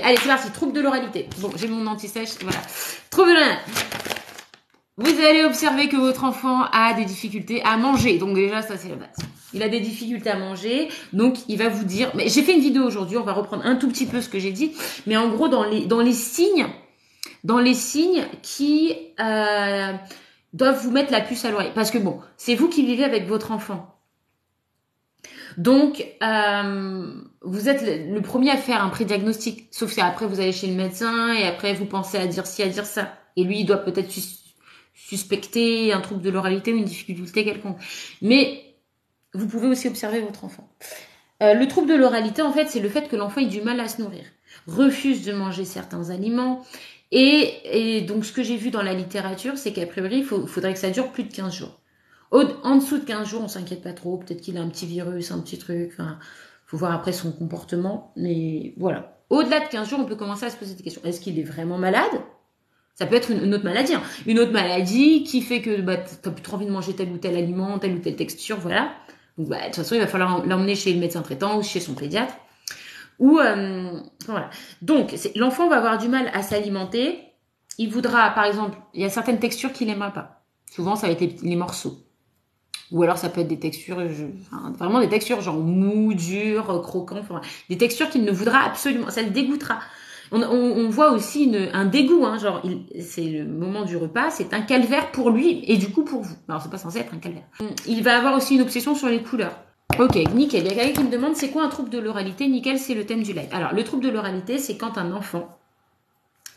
Allez, c'est parti, trouble de l'oralité. Bon, j'ai mon anti-sèche, voilà. Trouble de l'oralité. Vous allez observer que votre enfant a des difficultés à manger. Donc déjà, ça c'est la base. Il a des difficultés à manger, donc il va vous dire... Mais j'ai fait une vidéo aujourd'hui, on va reprendre un tout petit peu ce que j'ai dit. Mais en gros, dans les signes qui doivent vous mettre la puce à l'oreille. Parce que bon, c'est vous qui vivez avec votre enfant. Donc, vous êtes le premier à faire un pré-diagnostic. Sauf si après, vous allez chez le médecin et après, vous pensez à dire ci, à dire ça. Et lui, il doit peut-être suspecter un trouble de l'oralité ou une difficulté quelconque. Mais vous pouvez aussi observer votre enfant. Le trouble de l'oralité, en fait, c'est le fait que l'enfant ait du mal à se nourrir, refuse de manger certains aliments. Et donc, ce que j'ai vu dans la littérature, c'est qu'a priori, il faudrait que ça dure plus de 15 jours. En dessous de 15 jours, on s'inquiète pas trop. Peut-être qu'il a un petit virus, un petit truc. Enfin, faut voir après son comportement. Mais voilà. Au-delà de 15 jours, on peut commencer à se poser des questions. Est-ce qu'il est vraiment malade? Ça peut être une autre maladie. Hein. Une autre maladie qui fait que t'as plus trop envie de manger tel ou tel aliment, telle ou telle texture, voilà. Donc, de toute façon, il va falloir l'emmener chez le médecin traitant ou chez son pédiatre. Ou voilà. Donc, l'enfant va avoir du mal à s'alimenter. Il voudra, par exemple, il y a certaines textures qu'il n'aimera pas. Souvent, ça va être les morceaux. Ou alors ça peut être des textures, vraiment des textures genre mou, dur, croquant, enfin, des textures qu'il ne voudra absolument, ça le dégoûtera. On voit aussi un dégoût, hein, genre c'est le moment du repas, c'est un calvaire pour lui et du coup pour vous. Alors c'est pas censé être un calvaire. Il va avoir aussi une obsession sur les couleurs. Ok, nickel. Il y a quelqu'un qui me demande c'est quoi un trouble de l'oralité. Nickel, c'est le thème du live. Alors le trouble de l'oralité, c'est quand un enfant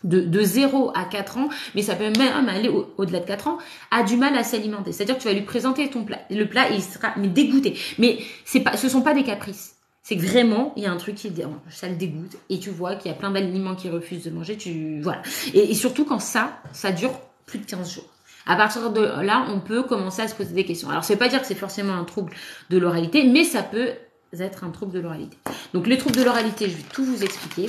de 0 à 4 ans, mais ça peut même aller au-delà de 4 ans, a du mal à s'alimenter. C'est-à-dire que tu vas lui présenter le plat et il sera dégoûté. Mais ce sont pas des caprices. C'est que vraiment, il y a un truc qui ça le dégoûte et tu vois qu'il y a plein d'aliments qu'il refuse de manger. Voilà. Et surtout quand ça dure plus de 15 jours. À partir de là, on peut commencer à se poser des questions. Alors, ça veut pas dire que c'est forcément un trouble de l'oralité, mais ça peut être un trouble de l'oralité. Donc les troubles de l'oralité, je vais tout vous expliquer.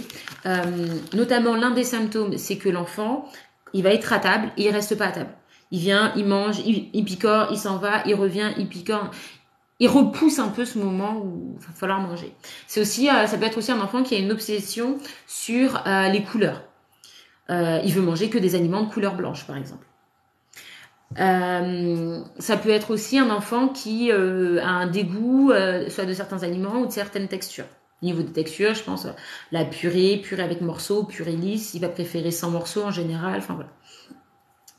Notamment l'un des symptômes, c'est que l'enfant, il va être à table et il reste pas à table. Il vient, il mange, il picore, il s'en va, il revient, il picore. Il repousse un peu ce moment où il va falloir manger. C'est aussi, ça peut être aussi un enfant qui a une obsession sur les couleurs. Il veut manger que des aliments de couleur blanche, par exemple. Ça peut être aussi un enfant qui a un dégoût soit de certains aliments ou de certaines textures. Au niveau des textures, je pense la purée avec morceaux, purée lisse, il va préférer sans morceaux en général, enfin voilà.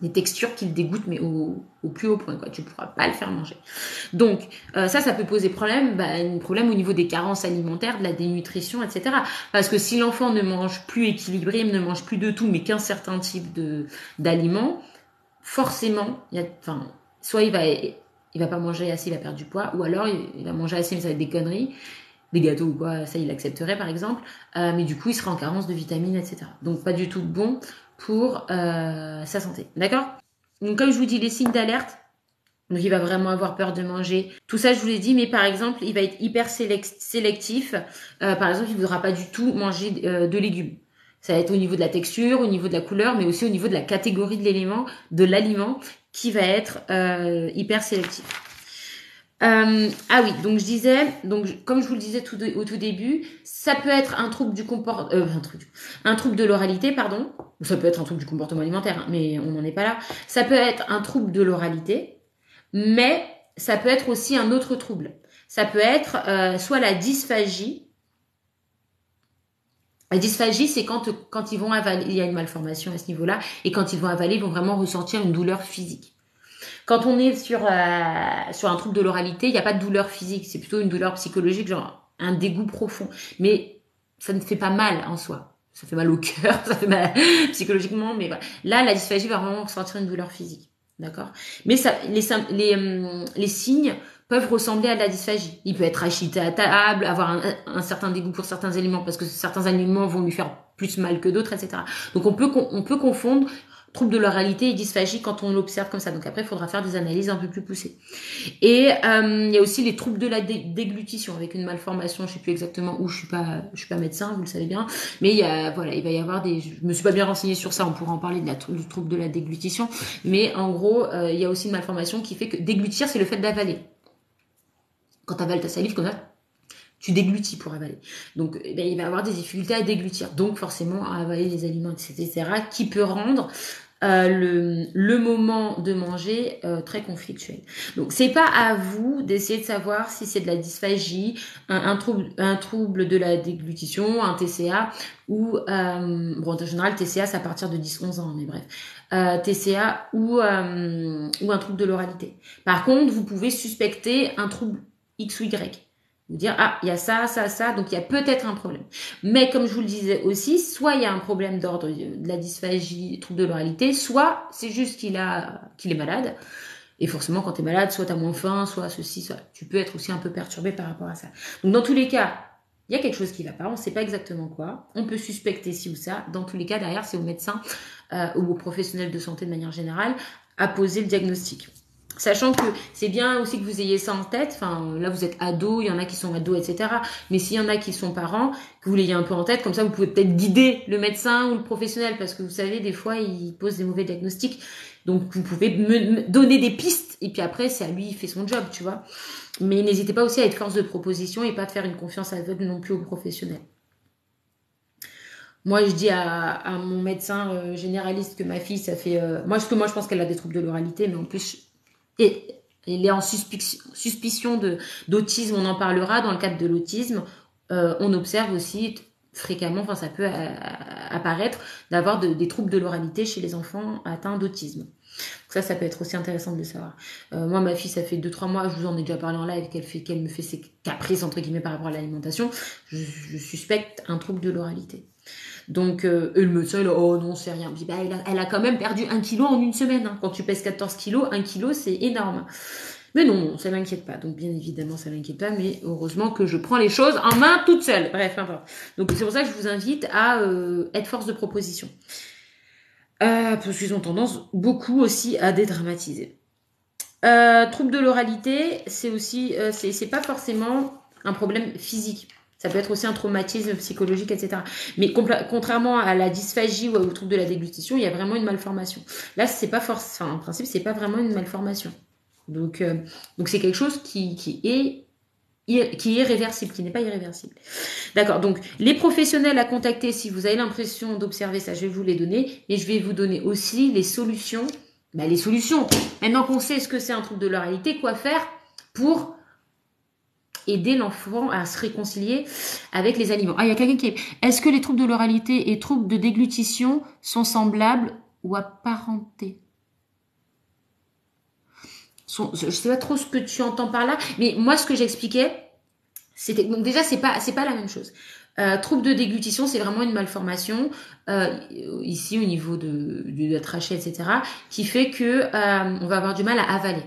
Des textures qui le dégoûtent mais au plus haut point, quoi. Tu ne pourras pas le faire manger. Donc ça peut poser problème, un problème au niveau des carences alimentaires, de la dénutrition, etc. Parce que si l'enfant ne mange plus équilibré, ne mange plus de tout, mais qu'un certain type d'aliments, forcément, soit il va pas manger assez, il va perdre du poids, ou alors il va manger assez, mais ça va être des conneries, des gâteaux ou quoi, ça il accepterait par exemple, mais du coup il sera en carence de vitamines, etc. Donc pas du tout bon pour sa santé, d'accord? Donc comme je vous dis, les signes d'alerte, donc il va vraiment avoir peur de manger, tout ça je vous l'ai dit, mais par exemple il va être hyper sélectif, par exemple il ne voudra pas du tout manger de légumes. Ça va être au niveau de la texture, au niveau de la couleur, mais aussi au niveau de la catégorie de l'aliment qui va être hyper sélectif. Ah oui, donc je disais, comme je vous le disais au tout début, ça peut être un trouble un trouble de l'oralité, pardon. Ça peut être un trouble du comportement alimentaire, hein, mais on n'en est pas là. Ça peut être un trouble de l'oralité, mais ça peut être aussi un autre trouble. Ça peut être soit la dysphagie. La dysphagie, c'est quand ils vont avaler, il y a une malformation à ce niveau-là, et quand ils vont avaler, ils vont vraiment ressentir une douleur physique. Quand on est sur un trouble de l'oralité, il n'y a pas de douleur physique, c'est plutôt une douleur psychologique, genre un dégoût profond. Mais ça ne fait pas mal en soi. Ça fait mal au cœur, ça fait mal psychologiquement, mais voilà. Là, la dysphagie va vraiment ressentir une douleur physique. D'accord? Mais les signes peuvent ressembler à de la dysphagie. Il peut être agité à table, avoir un certain dégoût pour certains aliments parce que certains aliments vont lui faire plus mal que d'autres, etc. Donc on peut confondre trouble de l'oralité et dysphagie quand on l'observe comme ça. Donc après, il faudra faire des analyses un peu plus poussées. Et il y a aussi les troubles de la déglutition avec une malformation. Je sais plus exactement où. Je suis pas médecin, vous le savez bien. Mais il va y avoir je me suis pas bien renseignée sur ça. On pourra en parler du trouble de la déglutition. Mais en gros, il y a aussi une malformation qui fait que déglutir, c'est le fait d'avaler. Quand tu avales ta salive comme ça, Tu déglutis pour avaler. Donc, eh ben, il va avoir des difficultés à déglutir. Donc, forcément, à avaler les aliments, etc., qui peut rendre le moment de manger très conflictuel. Donc, c'est pas à vous d'essayer de savoir si c'est de la dysphagie, un trouble de la déglutition, un TCA, ou, bon, en général, TCA, c'est à partir de 10-11 ans, mais bref. TCA ou un trouble de l'oralité. Par contre, vous pouvez suspecter un trouble X ou Y. Vous dire, ah, il y a ça, ça, ça, donc il y a peut-être un problème. Mais comme je vous le disais aussi, soit il y a un problème d'ordre de la dysphagie, trouble de l'oralité, soit c'est juste qu'il est malade. Et forcément, quand tu es malade, soit tu as moins faim, soit ceci, soit... Tu peux être aussi un peu perturbé par rapport à ça. Donc dans tous les cas, il y a quelque chose qui va pas, on ne sait pas exactement quoi. On peut suspecter ci ou ça. Dans tous les cas, derrière, c'est au médecin ou aux professionnels de santé de manière générale à poser le diagnostic. Sachant que c'est bien aussi que vous ayez ça en tête. Enfin, là, vous êtes ado, il y en a qui sont ados, etc. Mais s'il y en a qui sont parents, que vous l'ayez un peu en tête, comme ça, vous pouvez peut-être guider le médecin ou le professionnel, parce que vous savez, des fois, ils posent des mauvais diagnostics. Donc, vous pouvez me donner des pistes, et puis après, c'est à lui, il fait son job, tu vois. Mais n'hésitez pas aussi à être force de proposition et pas de faire une confiance aveugle non plus aux professionnels. Moi, je dis à mon médecin généraliste que ma fille, ça fait... moi, je pense qu'elle a des troubles de l'oralité, mais en plus... Et il est en suspicion d'autisme, on en parlera dans le cadre de l'autisme. On observe aussi fréquemment, enfin ça peut apparaître, d'avoir des troubles de l'oralité chez les enfants atteints d'autisme. Ça peut être aussi intéressant de le savoir. Moi, ma fille, ça fait 2-3 mois, je vous en ai déjà parlé en live, qu'elle me fait ses caprices, entre guillemets, par rapport à l'alimentation. Je suspecte un trouble de l'oralité. Donc, le médecin, oh non, c'est rien. Je dis, elle a quand même perdu 1 kilo en une semaine. Hein. Quand tu pèses 14 kilos, 1 kilo, c'est énorme. Mais non, ça m'inquiète pas. Donc, bien évidemment, ça m'inquiète pas. Mais heureusement que je prends les choses en main toute seule. Bref, importe. Donc, c'est pour ça que je vous invite à être force de proposition. Parce qu'ils ont tendance beaucoup aussi à dédramatiser. Trouble de l'oralité, c'est aussi, c'est pas forcément un problème physique. Ça peut être aussi un traumatisme psychologique, etc. Mais contrairement à la dysphagie ou au trouble de la déglutition, il y a vraiment une malformation. Là, c'est pas en principe, c'est pas vraiment une malformation. Donc c'est quelque chose qui est réversible, qui n'est pas irréversible. D'accord. Donc, les professionnels à contacter, si vous avez l'impression d'observer ça, je vais vous les donner. Et je vais vous donner aussi les solutions. Les solutions. Maintenant qu'on sait ce que c'est un trouble de l'oralité, quoi faire pour aider l'enfant à se réconcilier avec les aliments. Ah, il y a quelqu'un qui est... Est-ce que les troubles de l'oralité et troubles de déglutition sont semblables ou apparentés? Je sais pas trop ce que tu entends par là, mais moi, ce que j'expliquais, c'était... Donc déjà, c'est pas la même chose. Trouble de déglutition, c'est vraiment une malformation ici au niveau de la trachée, etc., qui fait que on va avoir du mal à avaler.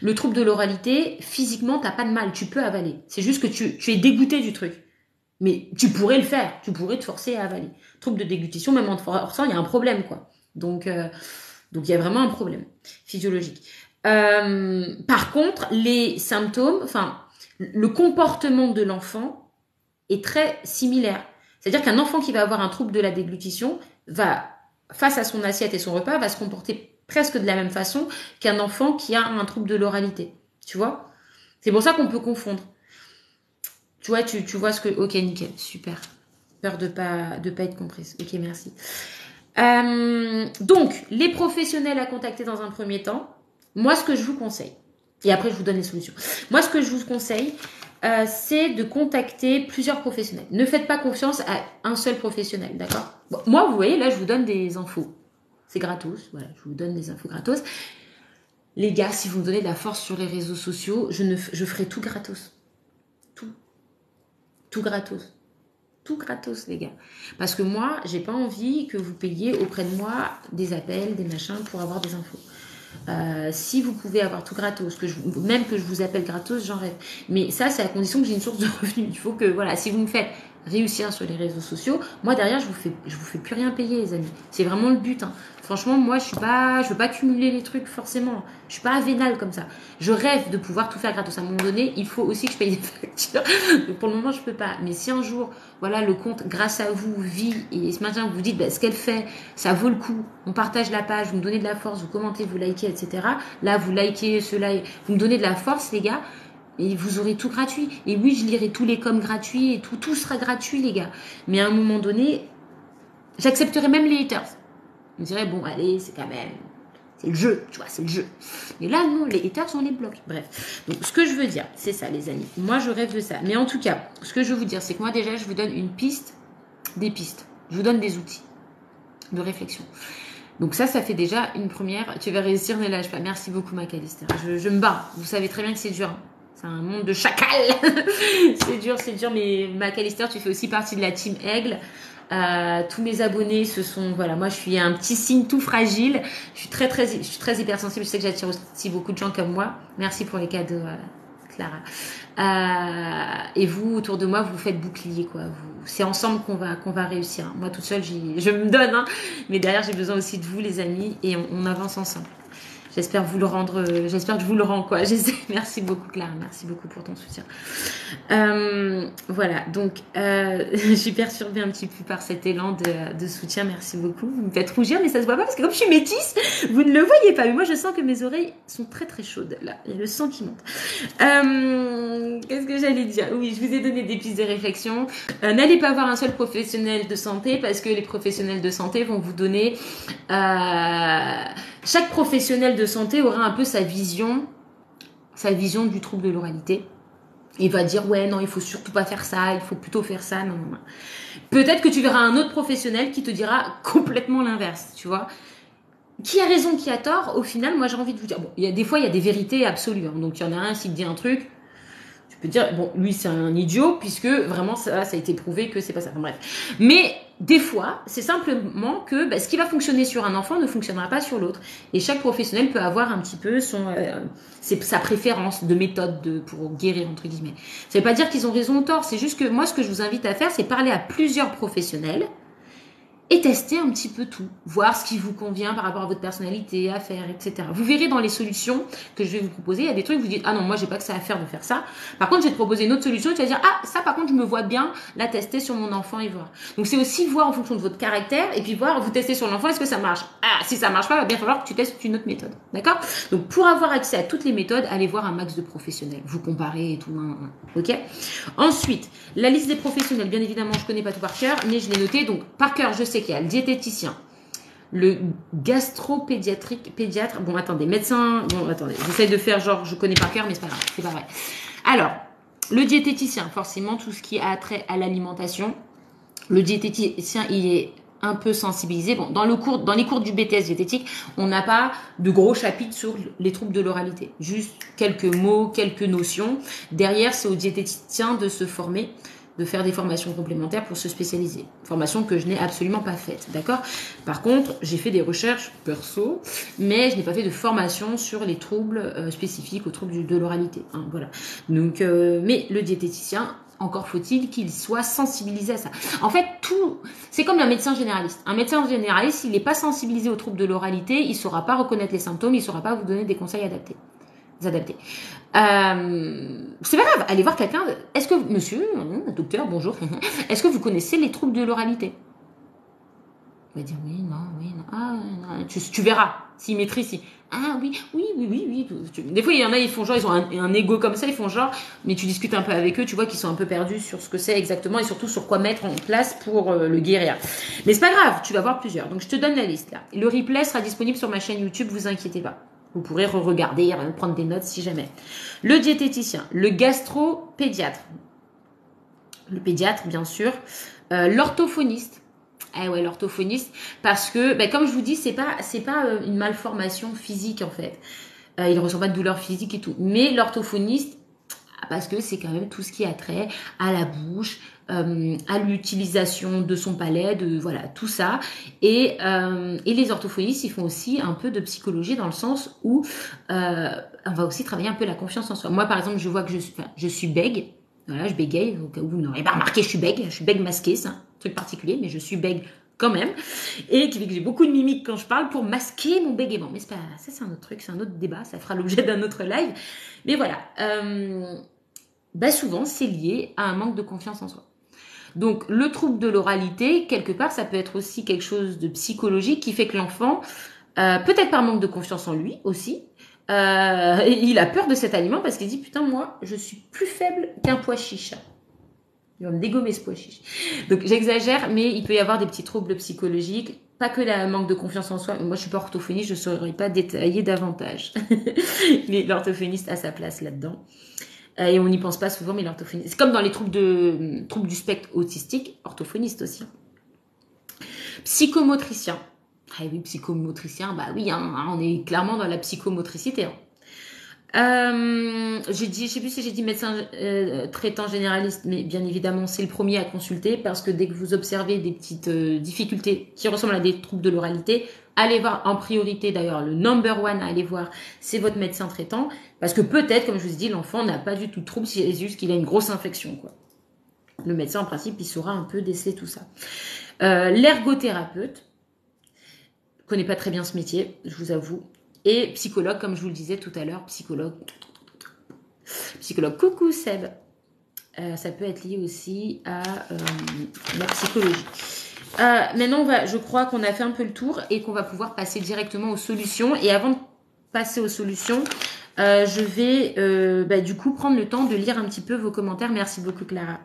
Le trouble de l'oralité, physiquement, t'as pas de mal, tu peux avaler. C'est juste que tu es dégoûté du truc. Mais tu pourrais le faire, tu pourrais te forcer à avaler. Trouble de déglutition, même en te forçant, il y a un problème, quoi. Donc il y a vraiment un problème physiologique. Par contre, les symptômes, enfin, le comportement de l'enfant est très similaire. C'est-à-dire qu'un enfant qui va avoir un trouble de la déglutition va, face à son assiette et son repas, va se comporter presque de la même façon qu'un enfant qui a un trouble de l'oralité. Tu vois? C'est pour ça qu'on peut confondre. Tu vois, tu vois ce que... Ok, nickel, super. Peur de pas être comprise. Ok, merci. Donc, les professionnels à contacter dans un premier temps, moi, ce que je vous conseille, et après, je vous donne les solutions. Moi, ce que je vous conseille, c'est de contacter plusieurs professionnels. Ne faites pas confiance à un seul professionnel, d'accord? Bon, moi, vous voyez, là, je vous donne des infos. C'est gratos, voilà, je vous donne des infos gratos. Les gars, si vous me donnez de la force sur les réseaux sociaux, je ferai tout gratos. Tout gratos. Tout gratos, les gars. Parce que moi, j'ai pas envie que vous payiez auprès de moi des appels, des machins pour avoir des infos. Si vous pouvez avoir tout gratos, même que je vous appelle gratos, j'en rêve. Mais ça, c'est à condition que j'ai une source de revenus. Il faut que, voilà, si vous me faites réussir sur les réseaux sociaux, moi derrière, je vous fais plus rien payer, les amis. C'est vraiment le but. Hein. Franchement, moi, je veux pas cumuler les trucs forcément. Je suis pas avénale comme ça. Je rêve de pouvoir tout faire gratos. À un moment donné, il faut aussi que je paye des factures. Donc, pour le moment, je peux pas. Mais si un jour, voilà, le compte, grâce à vous, vit et ce matin, vous vous dites, ce qu'elle fait, ça vaut le coup. On partage la page, vous me donnez de la force, vous commentez, vous likez, etc. Là, vous likez cela, vous me donnez de la force, les gars. Et vous aurez tout gratuit. Et oui, je lirai tous les coms gratuits et tout sera gratuit, les gars. Mais à un moment donné, j'accepterai même les haters. On dirait, bon, allez, c'est quand même... C'est le jeu, tu vois, c'est le jeu. Mais là, non, les haters, on les bloque. Bref. Donc, ce que je veux dire, c'est ça, les amis. Moi, je rêve de ça. Mais en tout cas, ce que je veux vous dire, c'est que moi, déjà, je vous donne une piste, des pistes. Je vous donne des outils de réflexion. Donc ça fait déjà une première. Tu vas réussir, ne lâche pas. Merci beaucoup, Macalister. Je me bats. Vous savez très bien que c'est dur. C'est un monde de chacal. c'est dur. Mais Macalister, tu fais aussi partie de la team Aigle. Tous mes abonnés voilà, moi je suis un petit signe tout fragile, je suis très hypersensible, je sais que j'attire aussi beaucoup de gens comme moi. Merci pour les cadeaux, Clara. Et vous autour de moi vous faites bouclier, quoi. C'est ensemble qu'on va réussir. Moi toute seule je me donne, hein, mais derrière j'ai besoin aussi de vous, les amis, et on avance ensemble. J'espère que je vous le rends, quoi. Merci beaucoup, Clara. Merci beaucoup pour ton soutien. Voilà. Donc, je suis perturbée un petit peu par cet élan de soutien. Merci beaucoup. Vous me faites rougir, mais ça se voit pas parce que comme je suis métisse, vous ne le voyez pas. Mais moi, je sens que mes oreilles sont très, très chaudes. Là, il y a le sang qui monte. Qu'est-ce que j'allais dire? Oui, je vous ai donné des pistes de réflexion. N'allez pas voir un seul professionnel de santé parce que les professionnels de santé vont vous donner... chaque professionnel de santé aura un peu sa vision du trouble de l'oralité. Il va dire, ouais, non, il faut surtout pas faire ça, il faut plutôt faire ça, non. Peut-être que tu verras un autre professionnel qui te dira complètement l'inverse, tu vois. Qui a raison, qui a tort? Au final, moi, j'ai envie de vous dire, bon, des fois, il y a des vérités absolues, hein. Donc, il y en a un qui te dit un truc, tu peux dire, bon, lui, c'est un idiot, puisque vraiment, ça a été prouvé que c'est pas ça. Enfin, bref. Mais, des fois, c'est simplement que ce qui va fonctionner sur un enfant ne fonctionnera pas sur l'autre. Et chaque professionnel peut avoir un petit peu sa préférence de méthode pour guérir, entre guillemets. Ça ne veut pas dire qu'ils ont raison ou tort. C'est juste que moi, ce que je vous invite à faire, c'est parler à plusieurs professionnels et tester un petit peu tout, voir ce qui vous convient par rapport à votre personnalité, à faire, etc. Vous verrez dans les solutions que je vais vous proposer, il y a des trucs, vous dites, ah non, moi, j'ai pas que ça à faire de faire ça. Par contre, je vais te proposer une autre solution, tu vas dire, ah, ça, par contre, je me vois bien la tester sur mon enfant et voir. Donc, c'est aussi voir en fonction de votre caractère et puis voir, vous tester sur l'enfant, est-ce que ça marche? Ah, si ça marche pas, il va bien falloir que tu testes une autre méthode. D'accord? Donc, pour avoir accès à toutes les méthodes, allez voir un max de professionnels. Vous comparez et tout. Ok? Ensuite, la liste des professionnels, bien évidemment, je connais pas tout par cœur, mais je l'ai noté. Donc, par cœur, je sais qu'il y a le diététicien, le pédiatre. Bon, attendez, médecin. Bon, attendez, j'essaie de faire genre, je connais par cœur, mais c'est pas grave, c'est pas vrai. Alors, le diététicien, forcément, tout ce qui a trait à l'alimentation. Le diététicien, il est un peu sensibilisé. Bon, dans les cours du BTS diététique, on n'a pas de gros chapitres sur les troubles de l'oralité. Juste quelques mots, quelques notions. Derrière, c'est au diététicien de se former, de faire des formations complémentaires pour se spécialiser. Formation que je n'ai absolument pas faite, d'accord? Par contre, j'ai fait des recherches perso, mais je n'ai pas fait de formation sur les troubles spécifiques aux troubles de l'oralité. Hein, voilà. Donc, mais le diététicien, encore faut-il qu'il soit sensibilisé à ça. En fait, c'est comme un médecin généraliste. Un médecin généraliste, s'il n'est pas sensibilisé aux troubles de l'oralité, il ne saura pas reconnaître les symptômes, il ne saura pas vous donner des conseils adaptés. C'est pas grave, allez voir quelqu'un. Est-ce que, monsieur, docteur, bonjour, est-ce que vous connaissez les troubles de l'oralité? Il va dire oui, non. Ah, non. Tu verras, s'il maîtrise. Ah oui. Des fois, il y en a, ils font genre, ils ont un ego comme ça, ils font genre, mais tu discutes un peu avec eux, tu vois qu'ils sont un peu perdus sur ce que c'est exactement et surtout sur quoi mettre en place pour le guérir. Mais c'est pas grave, tu vas voir plusieurs. Donc, je te donne la liste là. Le replay sera disponible sur ma chaîne YouTube, vous inquiétez pas. Vous pourrez re-regarder, prendre des notes si jamais. Le diététicien, le gastro-pédiatre, le pédiatre bien sûr, l'orthophoniste. Eh ouais, l'orthophoniste, parce que, comme je vous dis, c'est pas une malformation physique en fait. Il ne ressent pas de douleur physique et tout. Mais l'orthophoniste, parce que c'est quand même tout ce qui a trait à la bouche, à l'utilisation de son palais, voilà, tout ça. Et les orthophonistes, ils font aussi un peu de psychologie dans le sens où on va aussi travailler un peu la confiance en soi. Moi, par exemple, je vois que je suis bègue. Voilà, je bégaye. Donc, vous n'aurez pas remarqué, je suis bègue masquée, c'est un truc particulier, mais je suis bègue quand même. Et qui fait que j'ai beaucoup de mimiques quand je parle pour masquer mon bégaiement. Mais c'est pas, ça, c'est un autre truc, c'est un autre débat, ça fera l'objet d'un autre live. Mais voilà. Souvent, c'est lié à un manque de confiance en soi. Donc, le trouble de l'oralité, quelque part, ça peut être aussi quelque chose de psychologique qui fait que l'enfant, peut-être par manque de confiance en lui aussi, il a peur de cet aliment parce qu'il dit, putain, moi, je suis plus faible qu'un pois chiche. Il va me dégommer ce pois chiche. Donc j'exagère, mais il peut y avoir des petits troubles psychologiques, pas que la manque de confiance en soi. Moi, je suis pas orthophoniste, je ne saurais pas détailler davantage. Mais l'orthophoniste a sa place là-dedans. Et on n'y pense pas souvent, mais l'orthophoniste... C'est comme dans les troubles du spectre autistique, orthophoniste aussi. Psychomotricien. Ah oui, psychomotricien, bah oui, hein, on est clairement dans la psychomotricité. Hein. Je sais plus si j'ai dit médecin traitant généraliste, mais bien évidemment c'est le premier à consulter parce que dès que vous observez des petites difficultés qui ressemblent à des troubles de l'oralité, allez voir en priorité d'ailleurs le number one à aller voir, c'est votre médecin traitant parce que peut-être, comme je vous ai dit, l'enfant n'a pas du tout de trouble, c'est juste qu'il a une grosse infection quoi. Le médecin en principe il saura un peu déceler tout ça. L'ergothérapeute, je connais pas très bien ce métier, je vous avoue. Et psychologue, comme je vous le disais tout à l'heure, psychologue, coucou Seb. Ça peut être lié aussi à la psychologie. Maintenant, je crois qu'on a fait un peu le tour et qu'on va pouvoir passer directement aux solutions. Et avant de passer aux solutions, je vais du coup prendre le temps de lire un petit peu vos commentaires. Merci beaucoup Clara.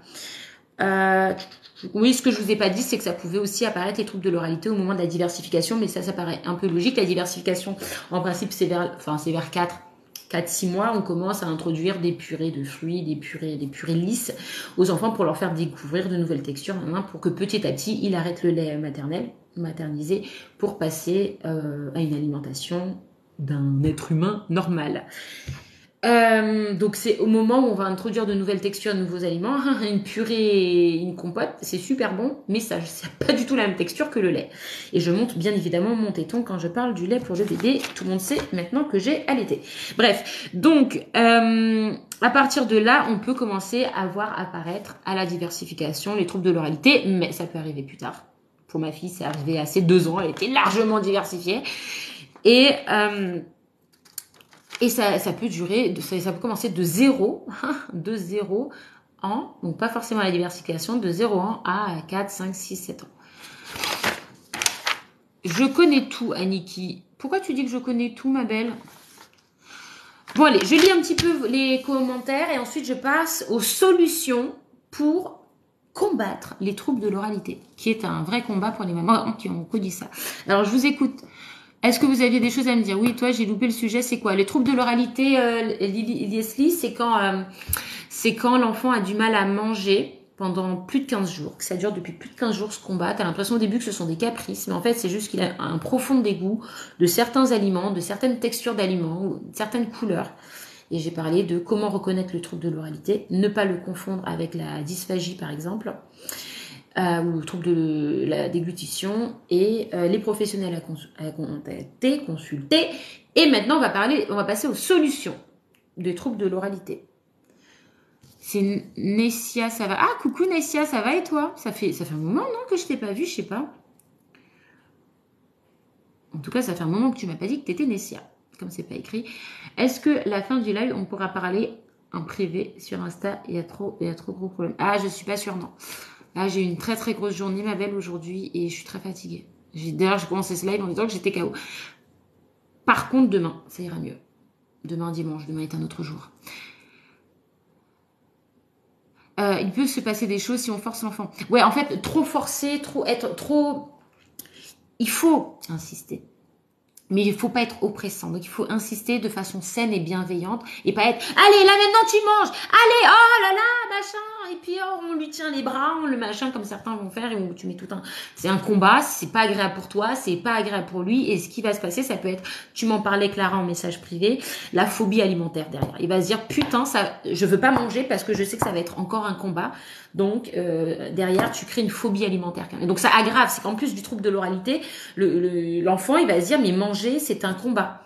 Oui, ce que je vous ai pas dit, c'est que ça pouvait aussi apparaître les troubles de l'oralité au moment de la diversification, mais ça paraît un peu logique. La diversification, en principe, c'est vers 4-6 mois, on commence à introduire des purées de fruits, des purées lisses aux enfants pour leur faire découvrir de nouvelles textures, pour que petit à petit, ils arrêtent le lait maternisé, pour passer à une alimentation d'un être humain normal. Donc c'est au moment où on va introduire de nouvelles textures, de nouveaux aliments, une purée, une compote, c'est super bon, mais ça n'a pas du tout la même texture que le lait. Et je monte bien évidemment mon téton quand je parle du lait pour le bébé, tout le monde sait maintenant que j'ai allaité. Bref, donc à partir de là, on peut commencer à voir apparaître à la diversification les troubles de l'oralité, mais ça peut arriver plus tard. Pour ma fille, c'est arrivé à ses 2 ans, elle était largement diversifiée. Et ça peut durer, ça peut commencer de 0 ans, donc pas forcément la diversification, de 0 ans à 4, 5, 6, 7 ans. Je connais tout, Aniki. Pourquoi tu dis que je connais tout, ma belle? Bon, allez, je lis un petit peu les commentaires et ensuite je passe aux solutions pour combattre les troubles de l'oralité, qui est un vrai combat pour les mamans qui ont connu ça. Alors, je vous écoute. Est-ce que vous aviez des choses à me dire? Oui, toi, j'ai loupé le sujet. C'est quoi? Les troubles de l'oralité, Leslie, c'est quand l'enfant a du mal à manger pendant plus de 15 jours, que ça dure depuis plus de 15 jours ce combat. T'as l'impression au début que ce sont des caprices, mais en fait, c'est juste qu'il a un profond dégoût de certains aliments, de certaines textures d'aliments, ou de certaines couleurs. Et j'ai parlé de comment reconnaître le trouble de l'oralité, ne pas le confondre avec la dysphagie, par exemple. Ou le trouble de la déglutition et les professionnels à contacter, consulter. Et maintenant, on va passer aux solutions des troubles de l'oralité. C'est Nessia, ça va? Ah, coucou Nessia, ça va et toi? Ça fait un moment, non, que je t'ai pas vu, je sais pas. En tout cas, ça fait un moment que tu m'as pas dit que t'étais Nessia, comme c'est pas écrit. Est-ce que la fin du live, on pourra parler en privé sur Insta? Il y a trop gros problèmes. Ah, je suis pas sûre, non. Là, j'ai eu une très très grosse journée, ma belle, aujourd'hui, et je suis très fatiguée. D'ailleurs, j'ai commencé ce live en disant que j'étais KO. Par contre, demain, ça ira mieux. Demain, dimanche, demain est un autre jour. Il peut se passer des choses si on force l'enfant. Ouais, en fait, trop forcer, il faut insister. Mais il ne faut pas être oppressant. Donc, il faut insister de façon saine et bienveillante et pas être « Allez, là, maintenant, tu manges. Allez, oh là là, machin. » Et puis, oh, on lui tient les bras, on le machin, comme certains vont faire. Et où tu mets tout un... C'est un combat. C'est pas agréable pour toi. C'est pas agréable pour lui. Et ce qui va se passer, ça peut être... Tu m'en parlais, Clara, en message privé. La phobie alimentaire derrière. Il va se dire « Putain, je veux pas manger parce que je sais que ça va être encore un combat. » Donc, derrière, tu crées une phobie alimentaire. Et donc, ça aggrave. C'est qu'en plus du trouble de l'oralité, l'enfant, il va se dire, mais manger, c'est un combat.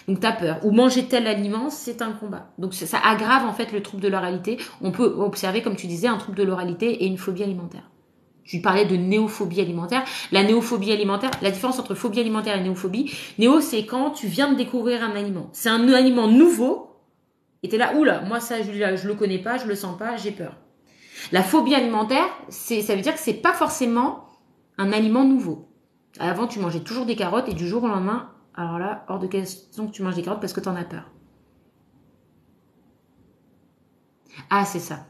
Donc, tu as peur. Ou manger tel aliment, c'est un combat. Donc, ça aggrave, en fait, le trouble de l'oralité. On peut observer, comme tu disais, un trouble de l'oralité et une phobie alimentaire. Je lui parlais de néophobie alimentaire. La néophobie alimentaire, la différence entre phobie alimentaire et néophobie. Néo, c'est quand tu viens de découvrir un aliment. C'est un aliment nouveau. Et t'es là, oula, moi, ça, je le connais pas, je le sens pas, j'ai peur. La phobie alimentaire, ça veut dire que c'est pas forcément un aliment nouveau. Avant, tu mangeais toujours des carottes et du jour au lendemain, Alors là, hors de question que tu manges des carottes parce que t'en as peur. Ah, c'est ça.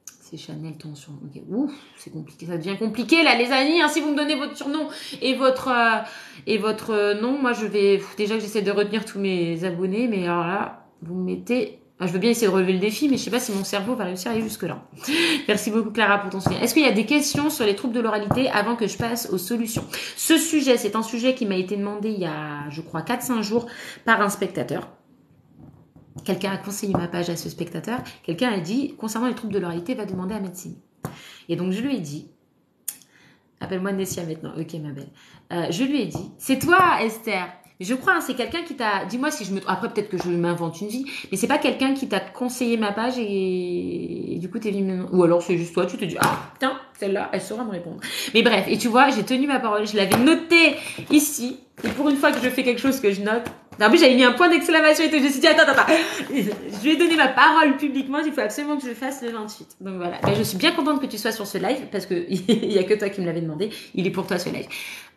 C'est Chanel Tension. Ok. Ouf, c'est compliqué. Ça devient compliqué là, les amis. Hein, si vous me donnez votre surnom et votre nom, moi je vais déjà que j'essaie de retenir tous mes abonnés, mais alors là, vous me mettez. Ah, je veux bien essayer de relever le défi, mais je sais pas si mon cerveau va réussir à aller jusque là. Merci beaucoup Clara pour ton soutien. Est-ce qu'il y a des questions sur les troubles de l'oralité avant que je passe aux solutions? Ce sujet, c'est un sujet qui m'a été demandé il y a, je crois, 4-5 jours par un spectateur. Quelqu'un a conseillé ma page à ce spectateur. Quelqu'un a dit, concernant les troubles de l'oralité, va demander à médecine. Et donc, je lui ai dit, appelle-moi Nessia maintenant. Ok, ma belle. Je lui ai dit, c'est toi, Esther. Mais je crois, hein, c'est quelqu'un qui t'a, dis-moi si je me, après peut-être que je m'invente une vie, mais c'est pas quelqu'un qui t'a conseillé ma page et du coup t'es venu, ou alors c'est juste toi, tu te dis, ah, putain, celle-là, elle saura me répondre. Mais bref, et tu vois, j'ai tenu ma parole, je l'avais noté ici, et pour une fois que je fais quelque chose que je note, en plus, j'avais mis un point d'exclamation et tout. Je me suis dit, attends. Je lui ai donné ma parole publiquement. Il faut absolument que je le fasse le 28. Donc voilà. Ben, je suis bien contente que tu sois sur ce live parce que il y a que toi qui me l'avais demandé. Il est pour toi ce live.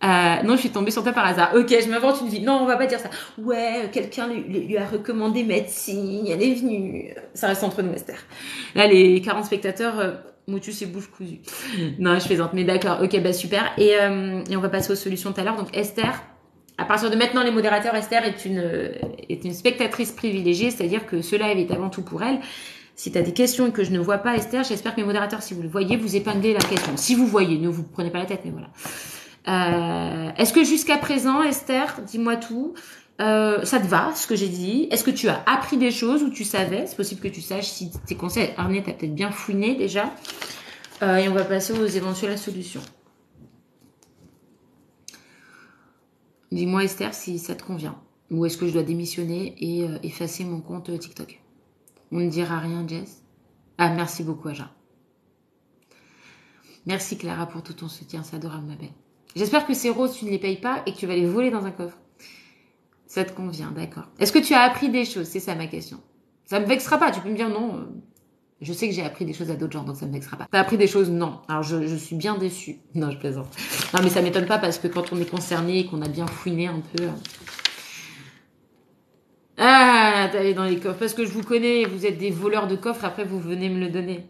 Non, je suis tombée sur toi par hasard. Ok, je m'invente une vie. Non, on va pas dire ça. Ouais, quelqu'un lui a recommandé médecine. Elle est venue. Ça reste entre nous, Esther. Là, les 40 spectateurs, motus et bouche cousue. Non, je plaisante. Mais d'accord. Ok, bah super. Et on va passer aux solutions tout à l'heure. Donc Esther. À partir de maintenant, les modérateurs, Esther est une spectatrice privilégiée, c'est-à-dire que ce live est avant tout pour elle. Si tu as des questions et que je ne vois pas, Esther, j'espère que mes modérateurs, si vous le voyez, vous épinglez la question. Si vous voyez, ne vous prenez pas la tête, mais voilà. Est-ce que jusqu'à présent, Esther, dis-moi tout, ça te va, ce que j'ai dit? Est-ce que tu as appris des choses ou tu savais? C'est possible que tu saches si tes conseils, Arnett, t'as peut-être bien fouiné déjà. Et on va passer aux éventuelles solutions. Dis-moi Esther si ça te convient. Ou est-ce que je dois démissionner et effacer mon compte TikTok? On ne dira rien Jess? Ah merci beaucoup Aja. Merci Clara pour tout ton soutien, c'est adorable ma belle. J'espère que ces roses tu ne les payes pas et que tu vas les voler dans un coffre. Ça te convient, d'accord. Est-ce que tu as appris des choses? C'est ça ma question. Ça me vexera pas, tu peux me dire non. Je sais que j'ai appris des choses à d'autres gens, donc ça me vexera pas. T'as appris des choses? Non. Alors je suis bien déçue. Non, je plaisante. Non, mais ça m'étonne pas parce que quand on est concerné et qu'on a bien fouiné un peu... Ah, t'allais dans les coffres. Parce que je vous connais, vous êtes des voleurs de coffres, après vous venez me le donner.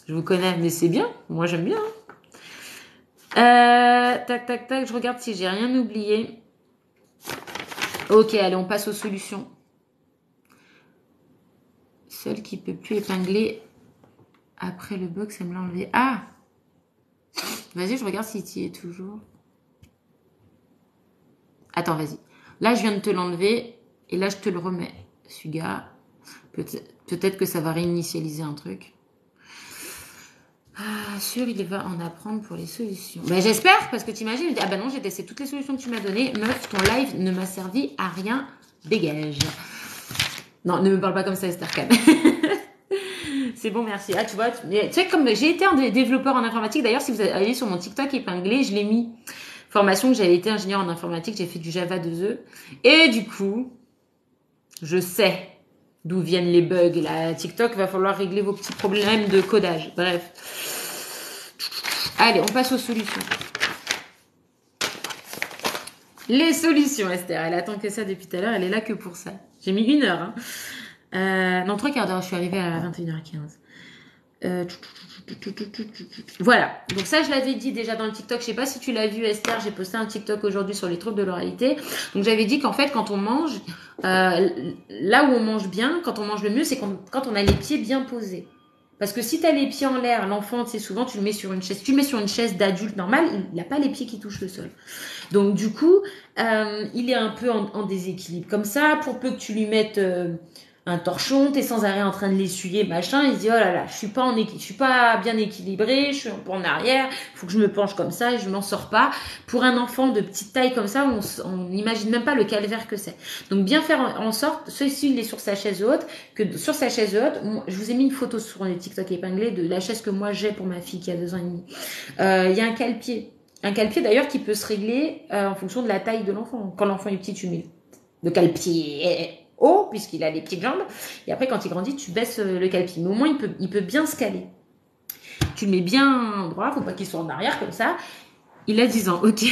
Je vous connais, mais c'est bien. Moi, j'aime bien. Tac, je regarde si j'ai rien oublié. Ok, allez, on passe aux solutions. Seul qui peut plus épingler après le bug, ça me l'a enlevé. Ah! Vas-y, je regarde si tu y es toujours. Attends, vas-y. Là, je viens de te l'enlever et là, je te le remets. Suga. Peut-être que ça va réinitialiser un truc. Ah, sûr, il va en apprendre pour les solutions. Ben, j'espère, parce que t'imagines, ah ben non, j'ai testé toutes les solutions que tu m'as données. Meuf, ton live ne m'a servi à rien. Dégage. Non, ne me parle pas comme ça, Esther Khan. C'est bon, merci. Ah, tu vois, tu sais, comme j'ai été un développeur en informatique, d'ailleurs, si vous allez sur mon TikTok épinglé, je l'ai mis. Formation que j'avais été ingénieur en informatique, j'ai fait du Java 2E. Et du coup, je sais d'où viennent les bugs. Là, TikTok, va falloir régler vos petits problèmes de codage. Bref. Allez, on passe aux solutions. Les solutions, Esther. Elle attend que ça depuis tout à l'heure. Elle est là que pour ça. J'ai mis 1 heure. Non, 3 quarts d'heure. Je suis arrivée à 21h15. Voilà, donc ça je l'avais dit déjà dans le TikTok, je sais pas si tu l'as vu Esther, j'ai posté un TikTok aujourd'hui sur les troubles de l'oralité. Donc j'avais dit qu'en fait quand on mange, là où on mange bien, quand on mange le mieux, c'est quand on a les pieds bien posés. Parce que si tu as les pieds en l'air, l'enfant, tu sais, souvent tu le mets sur une chaise. Si tu le mets sur une chaise d'adulte normal, il n'a pas les pieds qui touchent le sol. Donc du coup, il est un peu en déséquilibre. Comme ça, pour peu que tu lui mettes un torchon, t'es sans arrêt en train de l'essuyer, machin, il se dit oh là là, je suis pas bien équilibré, je suis un peu en arrière, faut que je me penche comme ça et je m'en sors pas. Pour un enfant de petite taille comme ça, on n'imagine même pas le calvaire que c'est. Donc bien faire en sorte, celui-ci il est sur sa chaise haute, que sur sa chaise haute, je vous ai mis une photo sur les TikTok épinglés de la chaise que moi j'ai pour ma fille qui a 2 ans et demi. Il y a un cale-pied. Un cale-pied d'ailleurs qui peut se régler en fonction de la taille de l'enfant. Quand l'enfant est petit, tu mets le cale-pied haut, puisqu'il a les petites jambes. Et après, quand il grandit, tu baisses le cale-pied. Mais au moins, il peut bien se caler. Tu le mets bien droit, faut pas qu'il soit en arrière comme ça. Il a 10 ans, ok.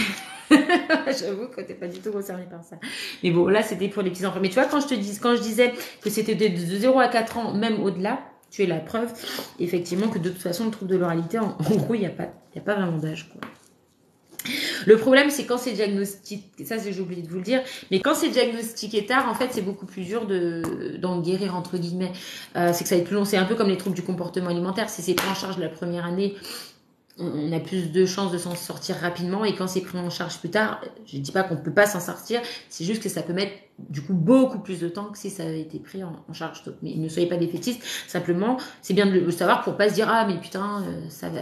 J'avoue que t'es pas du tout concerné par ça. Mais bon, là, c'était pour les petits enfants. Mais tu vois, quand je disais que c'était de 0 à 4 ans, même au-delà, tu es la preuve, effectivement, que de toute façon, le trouble de l'oralité, en gros, il n'y a pas vraiment d'âge, quoi. Le problème, c'est quand c'est diagnostiqué, ça j'ai oublié de vous le dire, mais quand c'est diagnostiqué tard, en fait, c'est beaucoup plus dur d'en guérir, entre guillemets. C'est que ça va être plus long. C'est un peu comme les troubles du comportement alimentaire. Si c'est pris en charge la première année, on a plus de chances de s'en sortir rapidement, et quand c'est pris en charge plus tard, je dis pas qu'on peut pas s'en sortir, c'est juste que ça peut mettre du coup beaucoup plus de temps que si ça avait été pris en charge tôt. Mais ne soyez pas défaitistes, simplement c'est bien de le savoir pour pas se dire ah mais putain ça va,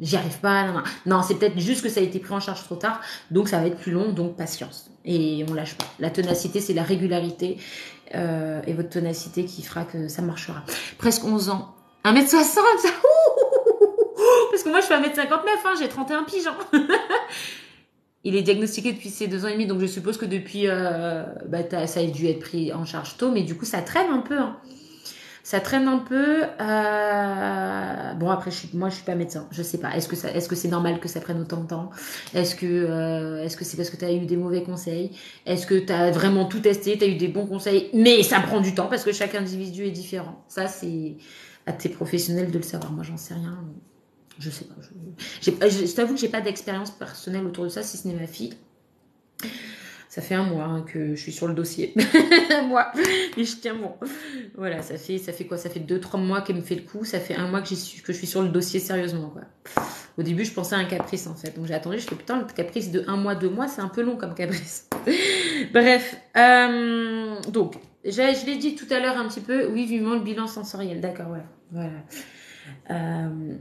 j'y arrive pas, non, c'est peut-être juste que ça a été pris en charge trop tard, donc ça va être plus long, donc patience, et on lâche pas. La ténacité, c'est la régularité, et votre ténacité qui fera que ça marchera. Presque 11 ans, 1m60, ça parce que moi je fais 1m59, hein, j'ai 31 piges. Hein. Il est diagnostiqué depuis ses 2 ans et demi, donc je suppose que depuis, ça a dû être pris en charge tôt, mais du coup ça traîne un peu. Hein. Ça traîne un peu. Bon après, moi je suis pas médecin, je sais pas. Est-ce que c'est normal que ça prenne autant de temps? Est-ce que c'est parce que tu as eu des mauvais conseils? Est-ce que tu as vraiment tout testé, tu as eu des bons conseils, mais ça prend du temps parce que chaque individu est différent. Ça c'est à tes professionnels de le savoir. Moi j'en sais rien. Je sais pas. Je t'avoue que j'ai pas d'expérience personnelle autour de ça, si ce n'est ma fille. Ça fait 1 mois hein, que je suis sur le dossier. 1 mois. Et je tiens bon. Voilà, ça fait quoi? Ça fait 2-3 mois qu'elle me fait le coup. Ça fait 1 mois que je suis sur le dossier sérieusement, quoi. Au début, je pensais à un caprice, en fait. Donc j'ai attendu, je fais putain, le caprice de 1 mois, 2 mois, c'est un peu long comme caprice. Bref. Donc, je l'ai dit tout à l'heure un petit peu. Oui, vivement le bilan sensoriel. D'accord, voilà.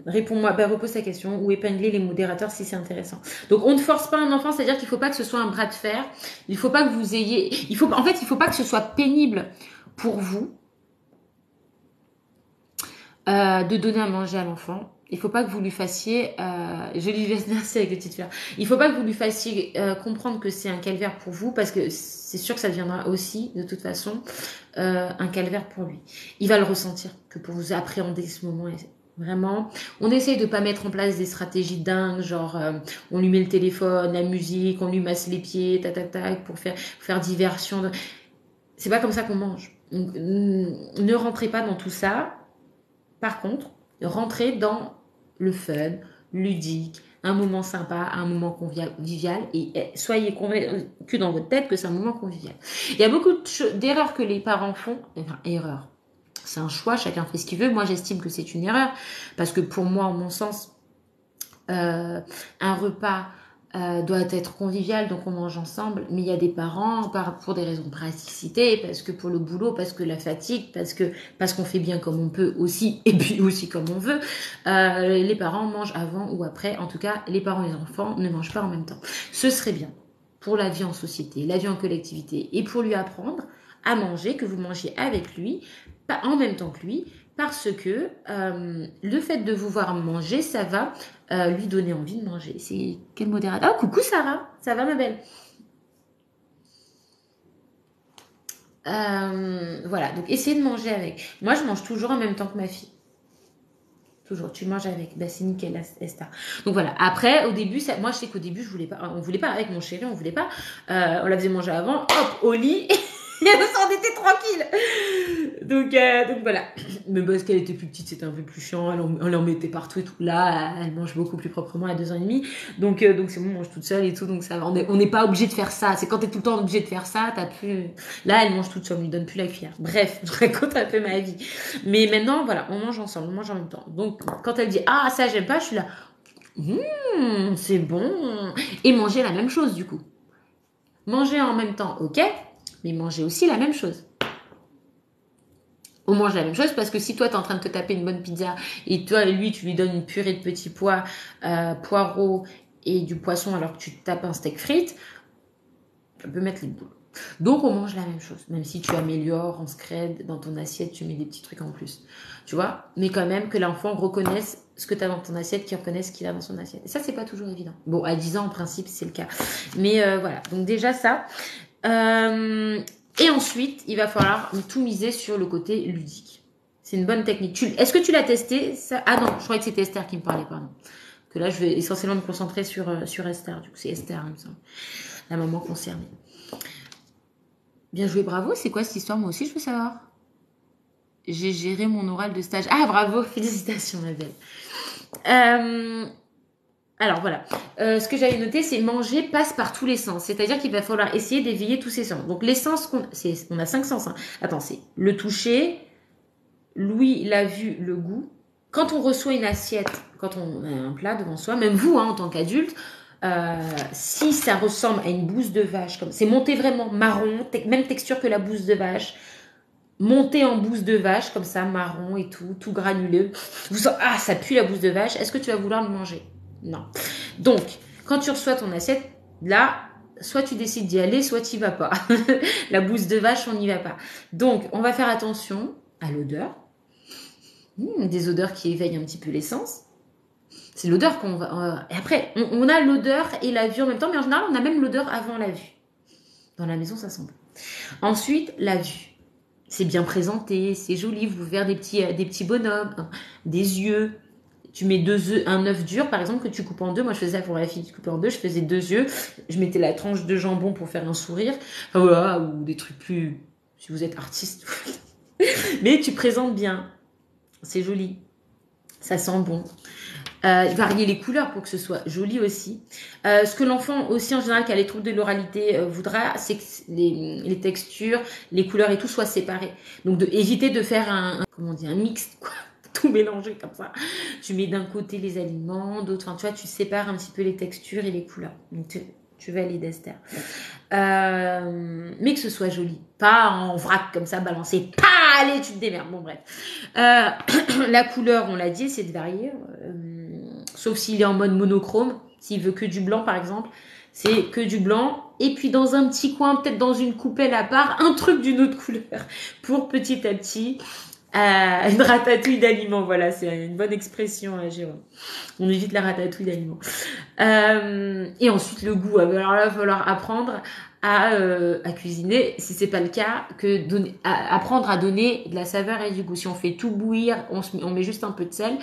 Réponds-moi, repose ta question, ou épingler les modérateurs si c'est intéressant. Donc on ne force pas un enfant, c'est-à-dire qu'il ne faut pas que ce soit un bras de fer. Il ne faut pas que vous ayez, il faut pas que ce soit pénible pour vous de donner à manger à l'enfant. Il ne faut pas que vous lui fassiez, je lui laisse merci avec les petites fleurs. Il ne faut pas que vous lui fassiez comprendre que c'est un calvaire pour vous, parce que c'est sûr que ça deviendra aussi, de toute façon, un calvaire pour lui. Il va le ressentir, que pour vous appréhender ce moment. Vraiment, on essaye de pas mettre en place des stratégies dingues, genre on lui met le téléphone, la musique, on lui masse les pieds, pour faire diversion. C'est pas comme ça qu'on mange. Donc, ne rentrez pas dans tout ça. Par contre, rentrez dans le fun, ludique, un moment sympa, un moment convivial, et soyez convaincus dans votre tête que c'est un moment convivial. Il y a beaucoup d'erreurs que les parents font, enfin erreurs. C'est un choix, chacun fait ce qu'il veut. Moi, j'estime que c'est une erreur parce que pour moi, en mon sens, un repas doit être convivial, donc on mange ensemble. Mais il y a des parents, pour des raisons de praticité, parce que pour le boulot, parce que la fatigue, parce qu'on fait bien comme on peut aussi, et puis aussi comme on veut, les parents mangent avant ou après. En tout cas, les parents et les enfants ne mangent pas en même temps. Ce serait bien pour la vie en société, la vie en collectivité, et pour lui apprendre à manger, que vous mangiez avec lui, pas en même temps que lui, parce que le fait de vous voir manger, ça va lui donner envie de manger. C'est quel modérateur? Oh, coucou Sarah, ça va ma belle? Voilà, donc essayez de manger avec. Moi, je mange toujours en même temps que ma fille. Toujours, tu manges avec. Bah, c'est nickel, Esther. Donc voilà. Après, au début, moi, je sais qu'au début, on voulait pas, avec mon chéri, on voulait pas. On la faisait manger avant, hop, au lit. Et elle s'en était tranquille. Donc voilà. Mais parce qu'elle était plus petite, c'était un peu plus chiant. Elle en mettait partout et tout. Là, elle mange beaucoup plus proprement à 2 ans et demi. Donc c'est bon, on mange toute seule et tout. Donc ça va. On n'est pas obligé de faire ça. C'est quand t'es tout le temps obligé de faire ça, t'as plus. Là, elle mange toute seule. On lui donne plus la cuillère. Bref, je raconte un peu ma vie. Mais maintenant, voilà, on mange ensemble, on mange en même temps. Donc quand elle dit ah ça j'aime pas, je suis là. C'est bon. Et manger la même chose du coup. Manger en même temps, ok. Mais manger aussi la même chose. On mange la même chose parce que si toi t'es en train de te taper une bonne pizza et toi lui tu lui donnes une purée de petits pois, poireaux et du poisson alors que tu te tapes un steak frites, ça peut mettre les boules. Donc on mange la même chose, même si tu améliores en scred dans ton assiette, tu mets des petits trucs en plus, tu vois. Mais quand même que l'enfant reconnaisse ce que tu as dans ton assiette, qu'il reconnaisse ce qu'il a dans son assiette. Et ça c'est pas toujours évident. Bon, à 10 ans en principe c'est le cas, mais voilà. Donc déjà ça. Et ensuite, il va falloir tout miser sur le côté ludique. C'est une bonne technique. Est-ce que tu l'as testé ça? Ah non, je croyais que c'était Esther qui me parlait, pardon. Que là, je vais essentiellement me concentrer sur Esther. Du coup, c'est Esther, il me semble, la maman concernée. Bien joué, bravo. C'est quoi cette histoire? Moi aussi, je veux savoir. J'ai géré mon oral de stage. Ah, bravo, félicitations, ma belle. Alors voilà, ce que j'avais noté, c'est manger passe par tous les sens. C'est-à-dire qu'il va falloir essayer d'éveiller tous ces sens. Donc les sens, on a 5 sens. Hein. Attends, c'est le toucher, l'ouïe, la vue, le goût. Quand on reçoit une assiette, quand on a un plat devant soi, même vous, hein, en tant qu'adulte, si ça ressemble à une bouse de vache, comme c'est monté vraiment marron, même texture que la bouse de vache, monté en bouse de vache, comme ça, marron et tout granuleux. Ah, ça pue la bouse de vache. Est-ce que tu vas vouloir le manger? Non. Donc, quand tu reçois ton assiette, là, soit tu décides d'y aller, soit tu n'y vas pas. La bouse de vache, on n'y va pas. Donc, on va faire attention à l'odeur. Des odeurs qui éveillent un petit peu les sens. C'est l'odeur qu'on va... Et après, on a l'odeur et la vue en même temps, mais en général, on a même l'odeur avant la vue. Dans la maison, ça sent bon. Ensuite, la vue. C'est bien présenté, c'est joli, vous pouvez faire des petits bonhommes, des yeux. Tu mets un œuf dur, par exemple, que tu coupes en deux. Moi, je faisais ça pour la fille qui coupait en deux. Je faisais 2 yeux. Je mettais la tranche de jambon pour faire un sourire. Enfin, voilà, ou des trucs plus... Si vous êtes artiste. Mais tu présentes bien. C'est joli. Ça sent bon. Varier les couleurs pour que ce soit joli aussi. Ce que l'enfant aussi, en général, qui a les troubles de l'oralité, voudra, c'est que les textures, les couleurs et tout soient séparés. Donc, éviter de faire un mix, quoi. Tout mélanger comme ça. Tu mets d'un côté les aliments, d'autre, enfin, tu vois, tu sépares un petit peu les textures et les couleurs. Donc, tu valides, Esther. Mais que ce soit joli. Pas en vrac comme ça, balancé. Allez, tu te démerdes. Bon, bref. La couleur, on l'a dit, c'est de varier. Sauf s'il est en mode monochrome. S'il veut que du blanc, par exemple. C'est que du blanc. Et puis, dans un petit coin, peut-être dans une coupelle à part, un truc d'une autre couleur. Pour petit à petit... une ratatouille d'aliments, voilà, c'est une bonne expression, Jérôme. On évite la ratatouille d'aliments. Et ensuite le goût. Alors là, il va falloir apprendre à cuisiner, si c'est pas le cas, apprendre à donner de la saveur et du goût. Si on fait tout bouillir, on met juste un peu de sel.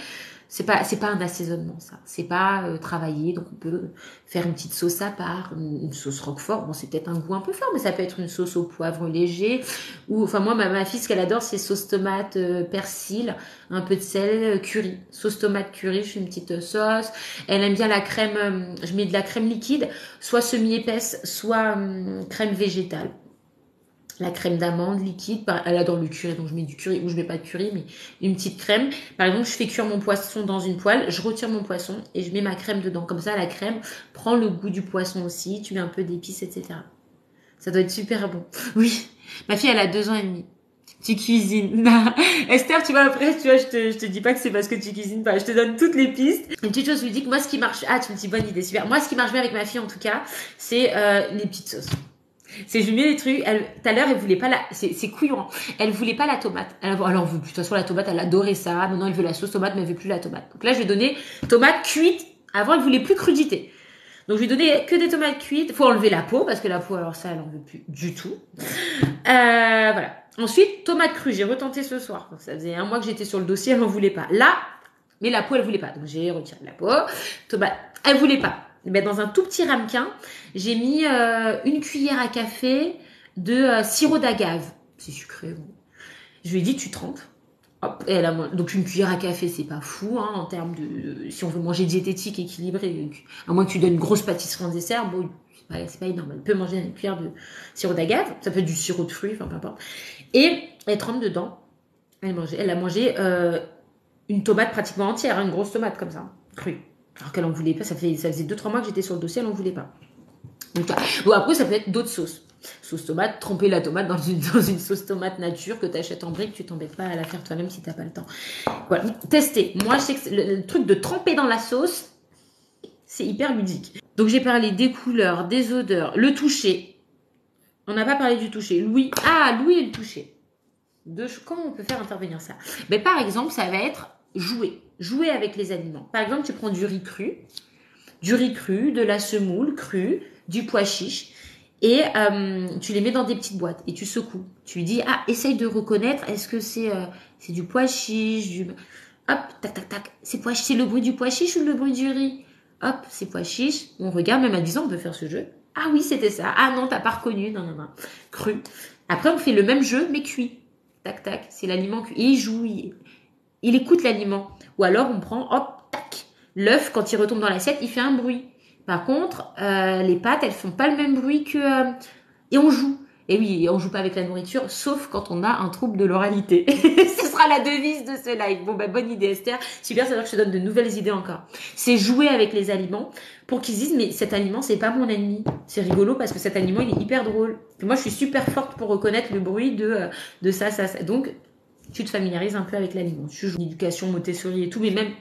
C'est pas un assaisonnement, ça. C'est pas travaillé, donc on peut faire une petite sauce à part, une sauce roquefort. Bon, c'est peut-être un goût un peu fort, mais ça peut être une sauce au poivre léger. Ou, enfin, moi, ma fille, ce qu'elle adore, c'est sauce tomate, persil, un peu de sel, curry. Sauce tomate curry, je fais une petite sauce. Elle aime bien la crème, je mets de la crème liquide, soit semi-épaisse, soit crème végétale. La crème d'amande liquide, elle adore le curry, donc je mets du curry, ou je mets pas de curry, mais une petite crème. Par exemple, je fais cuire mon poisson dans une poêle, je retire mon poisson et je mets ma crème dedans. Comme ça, la crème prend le goût du poisson aussi, tu mets un peu d'épices, etc. Ça doit être super bon. Oui, ma fille, elle a 2 ans et demi. Tu cuisines. Esther, tu vois, après, tu vois, je te dis pas que c'est parce que tu cuisines pas. Je te donne toutes les pistes. Une petite chose, je lui dis que moi, ce qui marche... Ah, tu me dis bonne idée, super. Moi, ce qui marche bien avec ma fille, en tout cas, c'est les petites sauces. C'est je mets les trucs. Tout à l'heure, elle voulait pas c'est couillon. Hein. Elle voulait pas la tomate. Elle en veut plus. De toute façon, la tomate, elle adorait ça. Maintenant, elle veut la sauce tomate, mais elle veut plus la tomate. Donc là, je lui ai donné tomate cuite. Avant, elle voulait plus crudité. Donc, je lui ai donné que des tomates cuites. Faut enlever la peau, parce que la peau, alors ça, elle en veut plus du tout. Voilà. Ensuite, tomate crue. J'ai retenté ce soir. Donc, ça faisait 1 mois que j'étais sur le dossier. Elle en voulait pas. Là, mais la peau, elle voulait pas. Donc, j'ai retiré la peau. Tomate, elle voulait pas. Ben, dans un tout petit ramequin, j'ai mis 1 cuillère à café de sirop d'agave. C'est sucré. Bon. Je lui ai dit, tu trempes. Hop, et donc 1 cuillère à café, c'est pas fou hein, en termes de... Si on veut manger diététique, équilibré, à moins que tu donnes une grosse pâtisserie en dessert, bon, c'est pas énorme. Elle peut manger 1 cuillère de sirop d'agave. Ça peut être du sirop de fruits, enfin peu importe. Et elle trempe dedans. Elle a mangé une tomate pratiquement entière, hein, une grosse tomate comme ça, crue. Alors qu'elle en voulait pas, ça faisait 2-3 mois que j'étais sur le dossier, elle en voulait pas. Donc, bon, après, ça peut être d'autres sauces. Sauce tomate, tremper la tomate dans une sauce tomate nature que tu achètes en brique, tu t'embêtes pas à la faire toi-même si t'as pas le temps. Voilà, testez. Moi, je sais que le truc de tremper dans la sauce, c'est hyper ludique. Donc, j'ai parlé des couleurs, des odeurs, le toucher. On n'a pas parlé du toucher. L'ouïe et le toucher. Comment on peut faire intervenir ça? Ben, par exemple, ça va être jouer avec les aliments. Par exemple, tu prends du riz cru, de la semoule crue, du pois chiche, et tu les mets dans des petites boîtes et tu secoues. Tu lui dis, essaye de reconnaître, est-ce que c'est du pois chiche, Hop, tac, tac, tac. C'est le bruit du pois chiche ou le bruit du riz? Hop, c'est pois chiche. On regarde, même à 10 ans, on peut faire ce jeu. Ah oui, c'était ça. Ah non, t'as pas reconnu. Non, non, non. Cru. Après, on fait le même jeu, mais cuit. Tac, tac. C'est l'aliment cuit. Et il joue, il écoute l'aliment. Ou alors, on prend, hop, tac. L'œuf, quand il retombe dans l'assiette, il fait un bruit. Par contre, les pâtes, elles font pas le même bruit que... et on joue. Et oui, on joue pas avec la nourriture, sauf quand on a un trouble de l'oralité. Ce sera la devise de ce live. Bon, bah, bonne idée, Esther. Super, ça veut dire que je te donne de nouvelles idées encore. C'est jouer avec les aliments pour qu'ils disent, mais cet aliment, c'est pas mon ennemi. C'est rigolo parce que cet aliment, il est hyper drôle. Et moi, je suis super forte pour reconnaître le bruit de ça, ça, ça. Donc, tu te familiarises un peu avec l'aliment. Tu joues l'éducation Montessori et tout, mais même...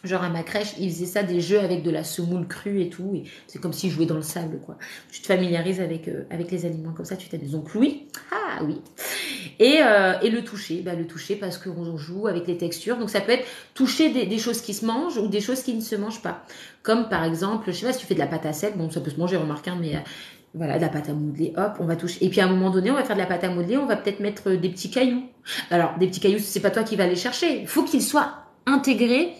Genre à ma crèche, ils faisaient ça des jeux avec de la semoule crue et tout. Et c'est comme s'ils jouaient dans le sable, quoi. Tu te familiarises avec les aliments comme ça, tu t'amuses. Donc oui, ah oui. Et le toucher, bah, le toucher parce qu'on joue avec les textures. Donc ça peut être toucher des choses qui se mangent ou des choses qui ne se mangent pas. Comme par exemple, je sais pas si tu fais de la pâte à sel, bon ça peut se manger, remarque, hein, mais voilà, de la pâte à modeler, hop, on va toucher. Et puis à un moment donné, on va faire de la pâte à modeler, on va peut-être mettre des petits cailloux. Alors des petits cailloux, c'est pas toi qui vas les chercher. Il faut qu'ils soient intégrés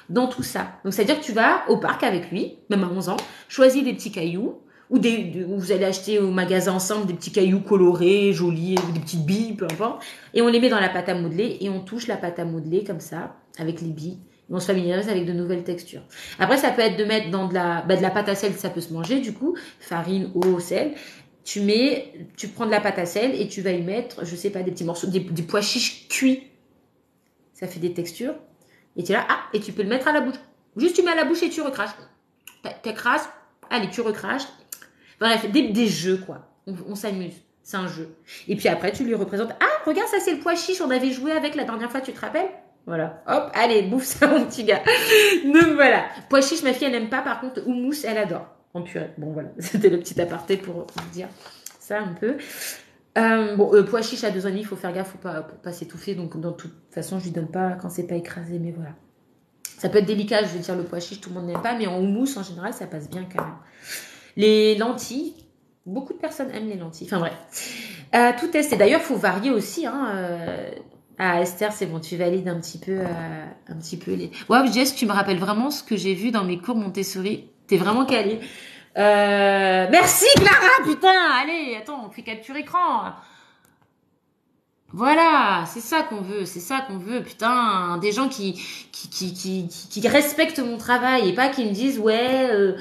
dans tout ça. Donc, c'est-à-dire que tu vas au parc avec lui, même à 11 ans, choisis des petits cailloux, ou vous allez acheter au magasin ensemble des petits cailloux colorés, jolis, ou des petites billes, peu importe, et on les met dans la pâte à modeler, et on touche la pâte à modeler comme ça, avec les billes, et on se familiarise avec de nouvelles textures. Après, ça peut être de mettre dans de la pâte à sel, ça peut se manger, du coup, farine, eau, sel. Tu prends de la pâte à sel, et tu vas y mettre, je sais pas, des petits morceaux, des pois chiches cuits. Ça fait des textures. Et tu es là, ah, et tu peux le mettre à la bouche. Juste tu mets à la bouche et tu recraches. T'écrases, allez, tu recraches. Bref, des jeux, quoi. On s'amuse. C'est un jeu. Et puis après, tu lui représentes, ah, regarde, ça c'est le pois chiche, on avait joué avec la dernière fois, tu te rappelles? Voilà. Hop, allez, bouffe ça, mon petit gars. Donc voilà. Pois chiche, ma fille, elle n'aime pas. Par contre, houmous, elle adore. En purée. Bon, voilà. C'était le petit aparté pour vous dire ça un peu. Pois chiche à 2 ans et demi, il faut faire gaffe pour pas s'étouffer. Donc, de toute façon, je lui donne pas quand c'est pas écrasé, mais voilà. Ça peut être délicat, je veux dire, le pois chiche, tout le monde n'aime pas, mais en houmous, en général, ça passe bien quand même. Les lentilles, beaucoup de personnes aiment les lentilles. Enfin, bref. Tout tester. D'ailleurs, il faut varier aussi, Esther, c'est bon, tu valides un petit peu les... Ouais, Jess, tu me rappelles vraiment ce que j'ai vu dans mes cours Montessori. T'es vraiment calée. Merci Clara, putain, allez, attends, on fait capture écran. Voilà, c'est ça qu'on veut, putain, des gens qui respectent mon travail et pas qui me disent ouais,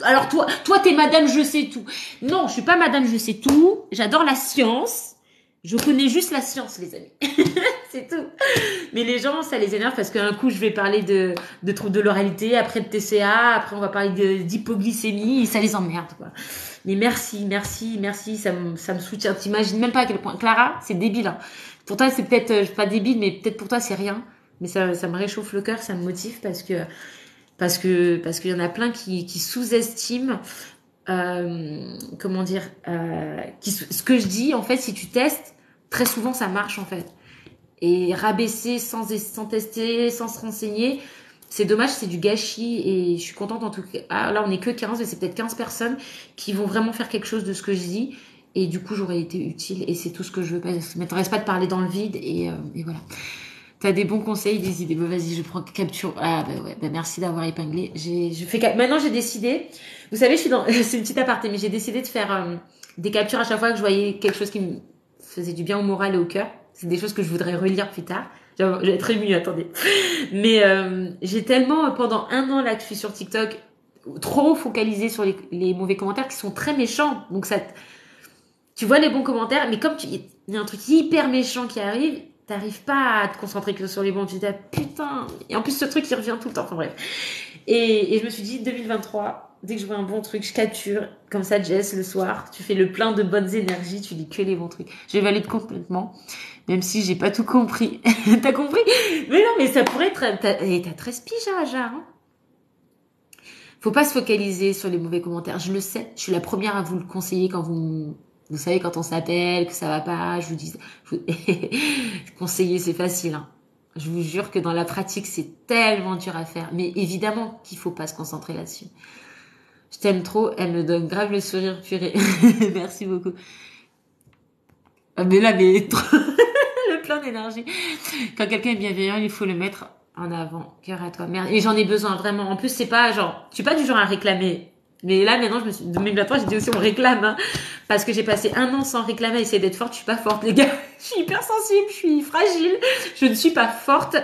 alors toi t'es madame je sais tout. Non, je suis pas madame je sais tout, j'adore la science. Je connais juste la science, les amis. C'est tout. Mais les gens, ça les énerve parce qu'un coup, je vais parler de troubles de l'oralité, après de TCA, après on va parler d'hypoglycémie, et ça les emmerde, quoi. Mais merci, ça me soutient. T'imagines même pas à quel point. Clara, c'est débile, hein. Pour toi, c'est peut-être pas débile, mais peut-être pour toi, c'est rien. Mais ça me réchauffe le cœur, ça me motive parce qu'il y en a plein qui sous-estiment comment dire, ce que je dis, en fait, si tu testes, très souvent, ça marche, en fait. Et rabaisser sans tester, sans se renseigner, c'est dommage, c'est du gâchis. Et je suis contente, en tout cas. Ah, là, on est que 15, mais c'est peut-être 15 personnes qui vont vraiment faire quelque chose de ce que je dis. Et du coup, j'aurais été utile. Et c'est tout ce que je veux. Ça m'intéresse pas de parler dans le vide. Et voilà. T'as des bons conseils, des idées. Bon, vas-y, je prends capture. Ah, bah ouais, bah merci d'avoir épinglé. Maintenant, j'ai décidé. Vous savez, c'est une petite aparté, mais j'ai décidé de faire des captures à chaque fois que je voyais quelque chose qui me faisait du bien au moral et au cœur. C'est des choses que je voudrais relire plus tard. J'ai très émue, attendez. Mais j'ai tellement, pendant 1 an là que je suis sur TikTok, trop focalisée sur les mauvais commentaires qui sont très méchants. Donc ça, tu vois les bons commentaires, mais comme il y a un truc hyper méchant qui arrive, t'arrives pas à te concentrer que sur les bons. Tu te dis, ah, putain. Et en plus, ce truc, il revient tout le temps. Enfin, bref. Et je me suis dit, 2023, dès que je vois un bon truc, je capture. Comme ça, Jess, le soir, tu fais le plein de bonnes énergies, tu lis que les bons trucs. Je valide complètement. Même si j'ai pas tout compris. T'as compris? Mais non, mais ça pourrait être... T'as 13 piges, hein. Faut pas se focaliser sur les mauvais commentaires. Je le sais. Je suis la première à vous le conseiller quand vous savez, quand on s'appelle, que ça va pas, je vous dis... Conseiller, c'est facile, hein. Je vous jure que dans la pratique, c'est tellement dur à faire. Mais évidemment qu'il faut pas se concentrer là-dessus. Je t'aime trop. Elle me donne grave le sourire purée. Merci beaucoup. Ah, mais là, le plein d'énergie. Quand quelqu'un est bienveillant, il faut le mettre En avant, cœur à toi. Merde. Et j'en ai besoin, vraiment. En plus, c'est pas genre, je suis pas du genre à réclamer. Mais là, maintenant, de même toi, j'ai dit aussi, on réclame, hein. Parce que j'ai passé 1 an sans réclamer, à essayer d'être forte. Je suis pas forte, les gars. Je suis hyper sensible, je suis fragile. Je ne suis pas forte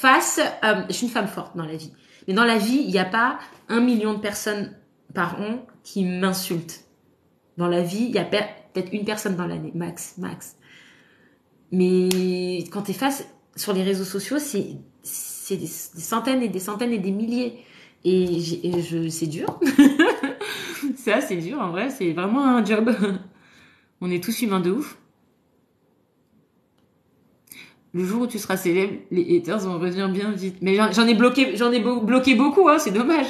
je suis une femme forte dans la vie. Mais dans la vie, il n'y a pas 1 million de personnes par an qui m'insultent. Dans la vie, il y a peut-être une personne dans l'année, max. Mais quand t'es face sur les réseaux sociaux, c'est des centaines et des centaines et des milliers. C'est dur. Ça, c'est dur, en vrai. C'est vraiment un job. On est tous humains de ouf. Le jour où tu seras célèbre, les haters vont revenir bien vite. Mais j'en ai bloqué beaucoup, hein, c'est dommage.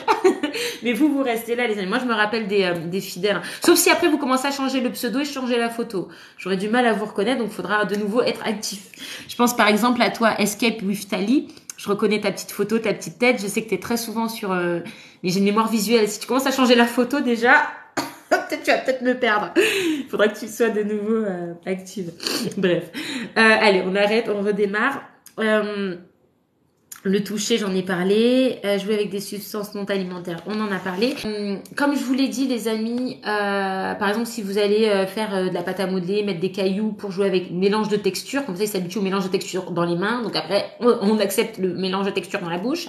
Mais vous restez là, les amis. Moi, je me rappelle des fidèles. Sauf si après, vous commencez à changer le pseudo et changer la photo. J'aurais du mal à vous reconnaître, donc il faudra de nouveau être actif. Je pense par exemple à toi, Escape with Tali. Je reconnais ta petite photo, ta petite tête. Je sais que tu es très souvent sur... mais j'ai une mémoire visuelle. Si tu commences à changer la photo déjà... tu vas peut-être me perdre. Il faudra que tu sois de nouveau active. Bref. Allez, on arrête, on redémarre. Le toucher, j'en ai parlé. Jouer avec des substances non alimentaires, on en a parlé. Comme je vous l'ai dit, les amis, par exemple, si vous allez faire de la pâte à modeler, mettre des cailloux pour jouer avec mélange de texture, comme ça, ils s'habituent au mélange de texture dans les mains. Donc après, on accepte le mélange de texture dans la bouche.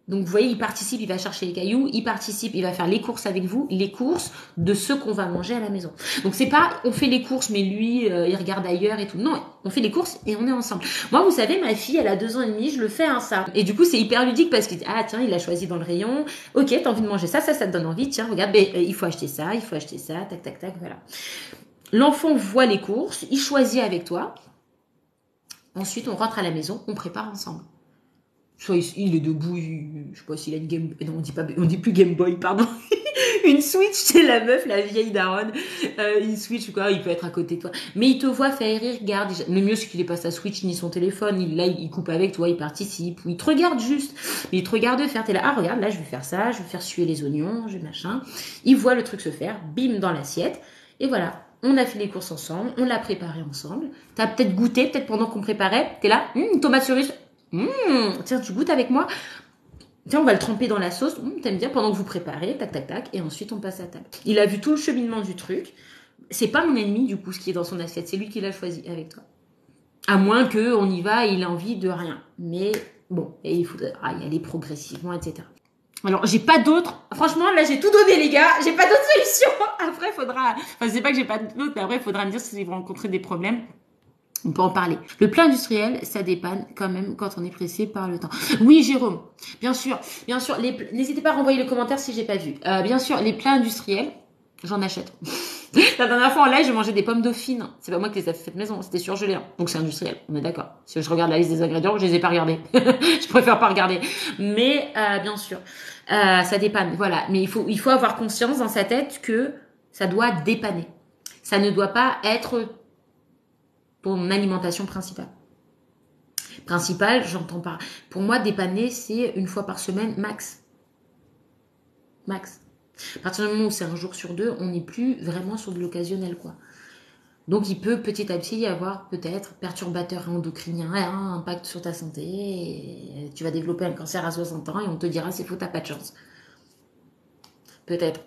Donc, vous voyez, il participe, il va chercher les cailloux, il participe, il va faire les courses avec vous, les courses de ce qu'on va manger à la maison. Donc, c'est pas, on fait les courses, mais lui, il regarde ailleurs et tout. Non, on fait les courses et on est ensemble. Moi, vous savez, ma fille, elle a 2 ans et demi, je le fais, hein, ça. Et du coup, c'est hyper ludique parce que, ah, tiens, il a choisi dans le rayon. Ok, t'as envie de manger ça te donne envie. Tiens, regarde, il faut acheter ça, tac, tac, tac, voilà. L'enfant voit les courses, il choisit avec toi. Ensuite, on rentre à la maison, on prépare ensemble. Soit il est debout, je sais pas s'il a une Game... Non, on dit plus Game Boy, pardon. Une Switch, c'est la meuf, la vieille daronne. Une Switch ou quoi, il peut être à côté de toi. Mais il te voit faire, il regarde. Le mieux, c'est qu'il ait pas sa Switch ni son téléphone. Il coupe avec toi, il participe. Ou il te regarde juste. Mais il te regarde faire. T'es là, ah, regarde, là, je vais faire ça, je vais faire suer les oignons, je vais machin. Il voit le truc se faire, bim, dans l'assiette. Et voilà. On a fait les courses ensemble, on l'a préparé ensemble. T'as peut-être goûté, peut-être pendant qu'on préparait. T'es là, tomate cerise. Tiens, tu goûtes avec moi. Tiens, on va le tremper dans la sauce. T'aimes bien pendant que vous préparez, tac, tac, tac. Et ensuite, on passe à table. Il a vu tout le cheminement du truc. C'est pas mon ennemi, du coup, ce qui est dans son assiette. C'est lui qui l'a choisi avec toi. À moins qu'on y va et il a envie de rien. Mais bon, et il faudra y aller progressivement, etc. Alors, j'ai pas d'autres. Franchement, là, j'ai tout donné, les gars. J'ai pas d'autres solutions. Après, faudra... Enfin, c'est pas que j'ai pas d'autres, mais après, il faudra me dire si vous rencontrez des problèmes. On peut en parler. Le plat industriel, ça dépanne quand même quand on est pressé par le temps. Oui, Jérôme, bien sûr. N'hésitez pas à renvoyer le commentaire si j'ai pas vu. Bien sûr, les plats industriels, j'en achète. La dernière fois en live, j'ai mangé des pommes dauphines. C'est pas moi qui les ai faites maison, c'était surgelé. Hein. Donc c'est industriel, on est d'accord. Si je regarde la liste des ingrédients, je les ai pas regardés. Je préfère pas regarder. Mais bien sûr, ça dépanne. Voilà. Mais il faut avoir conscience dans sa tête que ça doit dépanner. Ça ne doit pas être ton alimentation principale. Principale, j'entends pas. Pour moi, dépanner, c'est 1 fois par semaine, max. Max. À partir du moment où c'est 1 jour sur 2, on n'est plus vraiment sur de l'occasionnel, quoi. Donc, il peut petit à petit y avoir peut-être perturbateur endocrinien, impact sur ta santé, et tu vas développer un cancer à 60 ans et on te dira c'est faux, t'as pas de chance. Peut-être.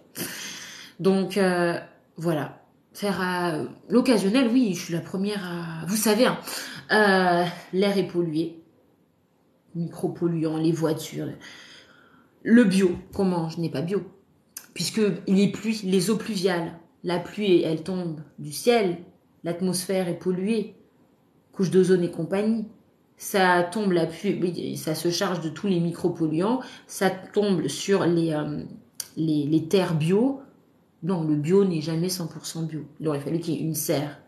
Donc, voilà. Faire l'occasionnel, oui, je suis la première à... Vous savez, l'air est pollué, micropolluants, les voitures. Le bio qu'on mange n'est pas bio, puisque les pluies, les eaux pluviales, la pluie, elle tombe du ciel, l'atmosphère est polluée, couche d'ozone et compagnie. Ça tombe, la pluie, ça se charge de tous les micropolluants, ça tombe sur les terres bio. Non, le bio n'est jamais 100% bio. Il aurait fallu qu'il y ait une serre.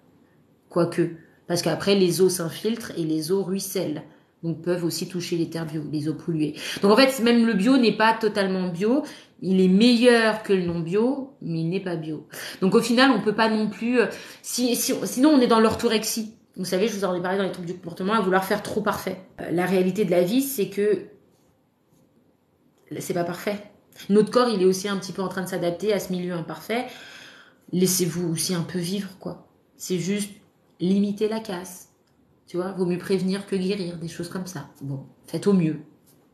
Quoique. Parce qu'après, les eaux s'infiltrent et les eaux ruissellent. Donc, peuvent aussi toucher les terres bio, les eaux polluées. Donc, en fait, même le bio n'est pas totalement bio. Il est meilleur que le non bio, mais il n'est pas bio. Donc, au final, on peut pas non plus... sinon, on est dans l'orthorexie. Vous savez, je vous en ai parlé dans les troubles du comportement, à vouloir faire trop parfait. La réalité de la vie, c'est que c'est pas parfait. Notre corps, il est aussi un petit peu en train de s'adapter à ce milieu imparfait. Laissez-vous aussi un peu vivre, quoi. C'est juste limiter la casse. Tu vois, vaut mieux prévenir que guérir, des choses comme ça. Bon, faites au mieux.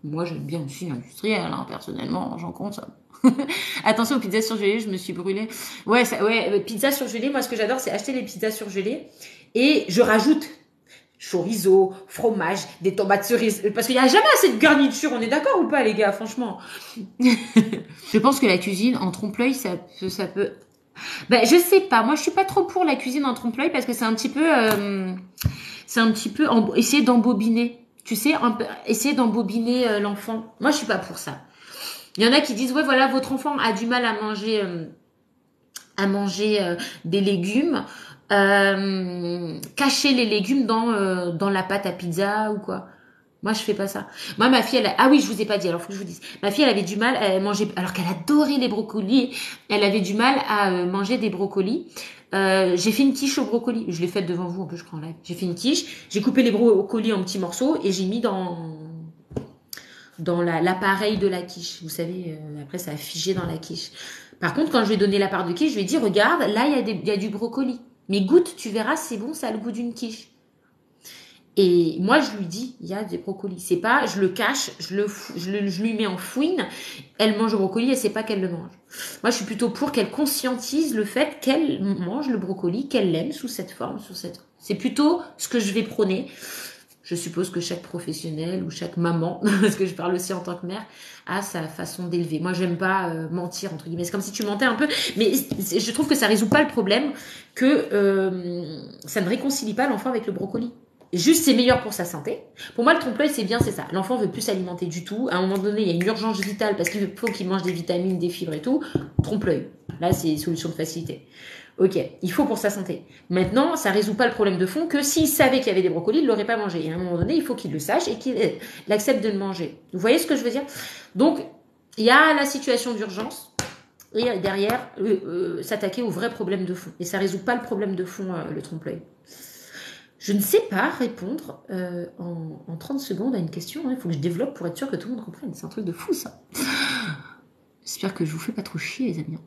Moi, j'aime bien aussi l'industriel, hein, personnellement, j'en consomme. Attention aux pizzas surgelées, je me suis brûlée. Ouais, pizza surgelée, moi, ce que j'adore, c'est acheter les pizzas surgelées et je rajoute chorizo, fromage, des tomates cerises. Parce qu'il n'y a jamais assez de garniture, on est d'accord ou pas, les gars, franchement. Je pense que la cuisine en trompe-l'œil, ça peut... Ben, je sais pas, moi, je suis pas trop pour la cuisine en trompe-l'œil parce que c'est un petit peu... essayer d'embobiner. Tu sais, essayer d'embobiner l'enfant. Moi, je suis pas pour ça. Il y en a qui disent, ouais, voilà, votre enfant a du mal à manger des légumes. Cacher les légumes dans la pâte à pizza ou quoi. Moi, je fais pas ça. Moi, ma fille, ah oui, je vous ai pas dit, alors faut que je vous dise. Ma fille, elle avait du mal à manger, alors qu'elle adorait les brocolis, elle avait du mal à manger des brocolis. J'ai fait une quiche au brocoli. Je l'ai faite devant vous, en plus, je crois en live. J'ai fait une quiche, j'ai coupé les brocolis en petits morceaux et j'ai mis dans l'appareil de la quiche. Vous savez, après, ça a figé dans la quiche. Par contre, quand je lui ai donné la part de quiche, je lui ai dit, regarde, là, il y a du brocoli. Mais goûte, tu verras, c'est bon, ça a le goût d'une quiche. Et moi, je lui dis, il y a des brocolis. C'est pas, je le cache, je lui mets en fouine. Elle mange le brocoli, elle sait pas qu'elle le mange. Moi, je suis plutôt pour qu'elle conscientise le fait qu'elle mange le brocoli, qu'elle l'aime sous cette forme, C'est plutôt ce que je vais prôner. Je suppose que chaque professionnel ou chaque maman, parce que je parle aussi en tant que mère, a sa façon d'élever. Moi, j'aime pas mentir, entre guillemets. C'est comme si tu mentais un peu, mais je trouve que ça résout pas le problème, que ça ne réconcilie pas l'enfant avec le brocoli. Juste, c'est meilleur pour sa santé. Pour moi, le trompe-l'œil, c'est bien, c'est ça. L'enfant veut plus s'alimenter du tout. À un moment donné, il y a une urgence vitale parce qu'il faut qu'il mange des vitamines, des fibres et tout. Trompe-l'œil. Là, c'est une solution de facilité. Ok, il faut pour sa santé. Maintenant, ça résout pas le problème de fond que s'il savait qu'il y avait des brocolis, il l'aurait pas mangé. Et à un moment donné, il faut qu'il le sache et qu'il accepte de le manger. Vous voyez ce que je veux dire? Donc, il y a la situation d'urgence et derrière, s'attaquer au vrai problème de fond. Et ça résout pas le problème de fond, le trompe-l'œil. Je ne sais pas répondre en 30 secondes à une question. Il faut que je développe pour être sûr que tout le monde comprenne. C'est un truc de fou, ça. J'espère que je vous fais pas trop chier, les amis.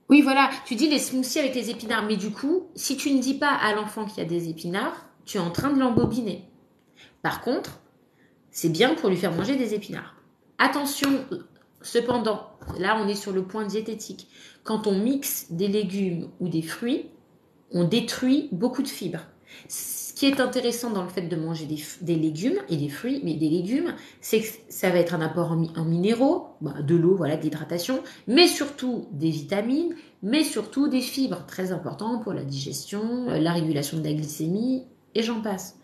Oui, voilà. Tu dis les smoothies avec les épinards. Mais du coup, si tu ne dis pas à l'enfant qu'il y a des épinards, tu es en train de l'embobiner. Par contre, c'est bien pour lui faire manger des épinards. Attention, cependant, là, on est sur le point diététique. Quand on mixe des légumes ou des fruits, on détruit beaucoup de fibres. Ce qui est intéressant dans le fait de manger des légumes et des fruits, mais des légumes, c'est que ça va être un apport en minéraux, de l'eau, voilà, de l'hydratation, mais surtout des vitamines, mais surtout des fibres, très important pour la digestion, la régulation de la glycémie, et j'en passe.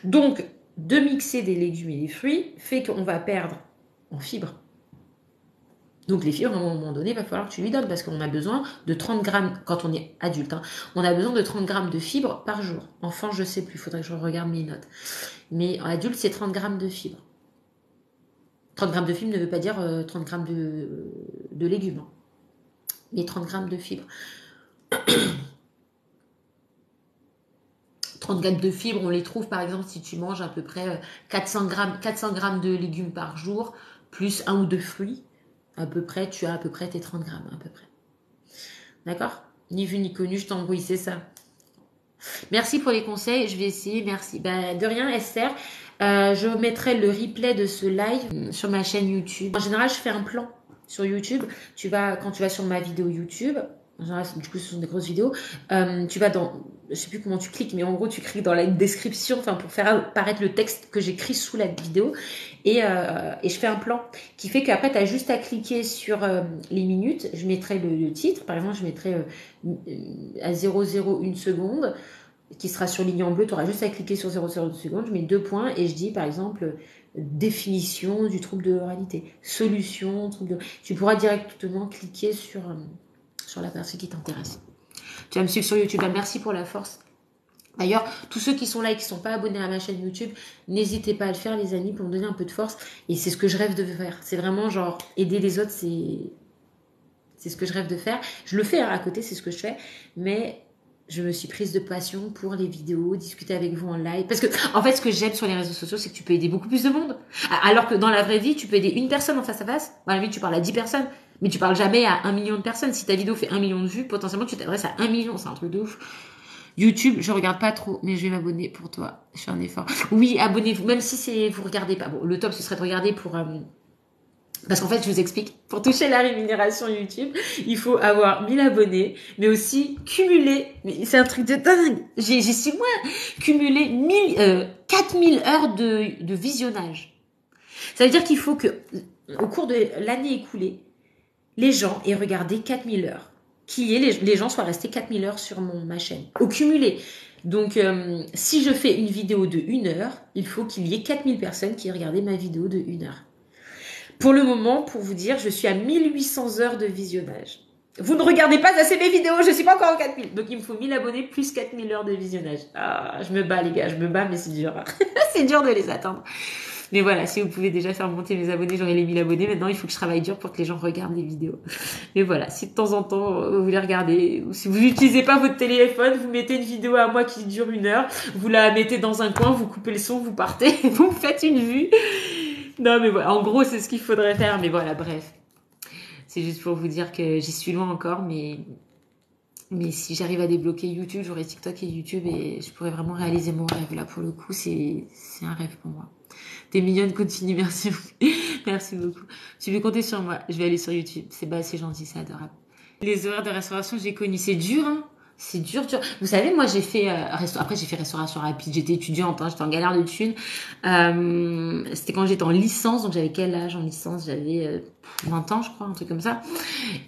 Donc, de mixer des légumes et des fruits fait qu'on va perdre en fibres. Donc les fibres, à un moment donné, il va falloir que tu lui donnes parce qu'on a besoin de 30 grammes, quand on est adulte, hein, on a besoin de 30 grammes de fibres par jour. Enfant, je sais plus, il faudrait que je regarde mes notes. Mais adulte, c'est 30 grammes de fibres. 30 grammes de fibres ne veut pas dire 30 grammes de légumes, hein, mais 30 grammes de fibres. 30 grammes de fibres, on les trouve par exemple si tu manges à peu près 400 grammes de légumes par jour, plus 1 ou 2 fruits. À peu près, tu as à peu près tes 30 grammes, à peu près. D'accord? Ni vu ni connu, je t'embrouille, c'est ça. Merci pour les conseils, je vais essayer, merci. De rien, Esther. Je mettrai le replay de ce live sur ma chaîne YouTube. En général, je fais un plan sur YouTube. Quand tu vas sur ma vidéo YouTube, en général, du coup, ce sont des grosses vidéos, tu vas dans, je sais plus comment tu cliques, mais en gros, tu cliques dans la description, pour faire apparaître le texte que j'écris sous la vidéo. Et je fais un plan qui fait qu'après, tu as juste à cliquer sur les minutes. Je mettrai le titre. Par exemple, je mettrai à 0,01 seconde, qui sera surligné en bleu. Tu auras juste à cliquer sur 0,02 secondes. Je mets 2 points et je dis, par exemple, définition du trouble de l'oralité, solution, Tu pourras directement cliquer sur la partie qui t'intéresse. Tu vas me suivre sur YouTube. Merci pour la force. D'ailleurs, tous ceux qui sont là et qui ne sont pas abonnés à ma chaîne YouTube, n'hésitez pas à le faire, les amis, pour me donner un peu de force. Et c'est ce que je rêve de faire. C'est vraiment genre, aider les autres, c'est ce que je rêve de faire. Je le fais à côté, c'est ce que je fais. Mais je me suis prise de passion pour les vidéos, discuter avec vous en live. Parce que, en fait, ce que j'aime sur les réseaux sociaux, c'est que tu peux aider beaucoup plus de monde. Alors que dans la vraie vie, tu peux aider une personne en face à face. Dans la vie, tu parles à 10 personnes. Mais tu parles jamais à 1 million de personnes. Si ta vidéo fait 1 million de vues, potentiellement, tu t'adresses à 1 million. C'est un truc de ouf. YouTube, je regarde pas trop, mais je vais m'abonner pour toi. Je fais un effort. Oui, abonnez-vous, même si vous regardez pas. Bon, le top, ce serait de regarder pour... parce qu'en fait, je vous explique, pour toucher la rémunération YouTube, il faut avoir 1000 abonnés, mais aussi cumuler, mais c'est un truc de dingue. J'ai su moi, cumuler 4000 heures de visionnage. Ça veut dire qu'il faut que, au cours de l'année écoulée, les gens aient regardé 4000 heures. Les gens soient restés 4000 heures sur ma chaîne. Au cumulé. Donc, si je fais une vidéo de 1 heure, il faut qu'il y ait 4000 personnes qui aient regardé ma vidéo de 1 heure. Pour le moment, pour vous dire, je suis à 1800 heures de visionnage. Vous ne regardez pas assez mes vidéos, je suis pas encore en 4000. Donc, il me faut 1000 abonnés plus 4000 heures de visionnage. Ah, je me bats, les gars, je me bats, mais c'est dur. C'est dur de les atteindre. Mais voilà, si vous pouvez déjà faire monter mes abonnés, j'aurai les 1000 abonnés. Maintenant, il faut que je travaille dur pour que les gens regardent les vidéos. Mais voilà, si de temps en temps, vous les regardez, ou si vous n'utilisez pas votre téléphone, vous mettez une vidéo à moi qui dure 1 heure, vous la mettez dans un coin, vous coupez le son, vous partez, vous me faites une vue. Non, mais voilà, en gros, c'est ce qu'il faudrait faire. Mais voilà, bref. C'est juste pour vous dire que j'y suis loin encore, mais si j'arrive à débloquer YouTube, j'aurai TikTok et YouTube et je pourrais vraiment réaliser mon rêve. Là, pour le coup, c'est un rêve pour moi. T'es mignonne, continue, merci beaucoup. Merci beaucoup. Tu peux compter sur moi. Je vais aller sur YouTube. C'est gentil, c'est adorable. Les horaires de restauration, j'ai connu. C'est dur, hein. C'est dur. Vous savez, moi, j'ai fait après j'ai fait restauration rapide. J'étais étudiante, hein, j'étais en galère de thunes. C'était quand j'étais en licence, donc j'avais quel âge en licence? J'avais 20 ans, je crois, un truc comme ça.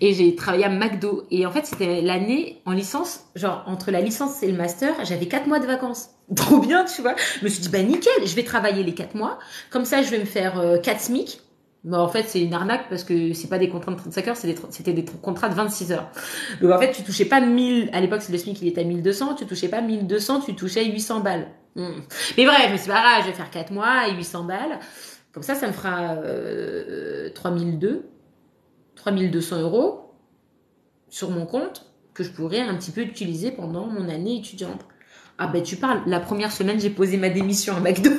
Et j'ai travaillé à McDo. Et en fait, c'était l'année en licence, genre entre la licence et le master, j'avais 4 mois de vacances. Trop bien, tu vois. Je me suis dit, bah nickel, je vais travailler les 4 mois. Comme ça, je vais me faire 4 SMIC. Bon, en fait, c'est une arnaque parce que c'est pas des contrats de 35 heures, c'était des contrats de 26 heures. Donc, en fait, tu touchais pas 1000, à l'époque, le SMIC, il était à 1200, tu touchais pas 1200, tu touchais 800 balles. Mais bref, c'est pas grave, je vais faire 4 mois et 800 balles. Comme ça me fera 3200 euros sur mon compte que je pourrais un petit peu utiliser pendant mon année étudiante. Ah ben, tu parles, la première semaine, j'ai posé ma démission à McDo.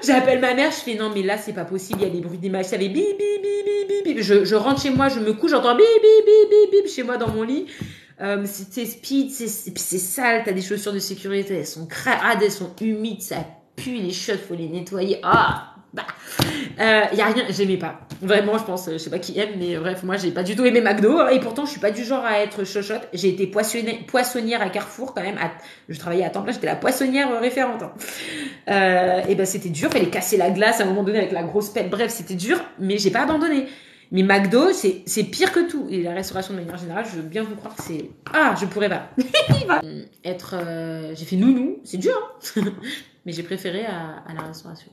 J'appelle ma mère, je fais non mais là c'est pas possible, il y a des bruits d'image, ça fait bip bip bip bip bip. Je rentre chez moi, je me couche, j'entends bip bip bip bip bip chez moi dans mon lit. C'est speed, c'est sale, t'as des chaussures de sécurité, elles sont crades, elles sont humides, ça pue, les chiottes, faut les nettoyer. Ah bah y a rien, j'aimais pas. Vraiment, je pense, je sais pas qui aime, mais bref, moi j'ai pas du tout aimé McDo et pourtant je suis pas du genre à être chochotte. J'ai été poissonnière à Carrefour quand même. Je travaillais à temps plein, j'étais la poissonnière référente. Et ben c'était dur, fallait casser la glace à un moment donné avec la grosse pelle. Bref, c'était dur, mais j'ai pas abandonné. Mais McDo, c'est pire que tout. Et la restauration de manière générale, je veux bien vous croire que c'est... Ah, je pourrais pas. J'ai fait nounou, c'est dur, hein. Mais j'ai préféré à la restauration.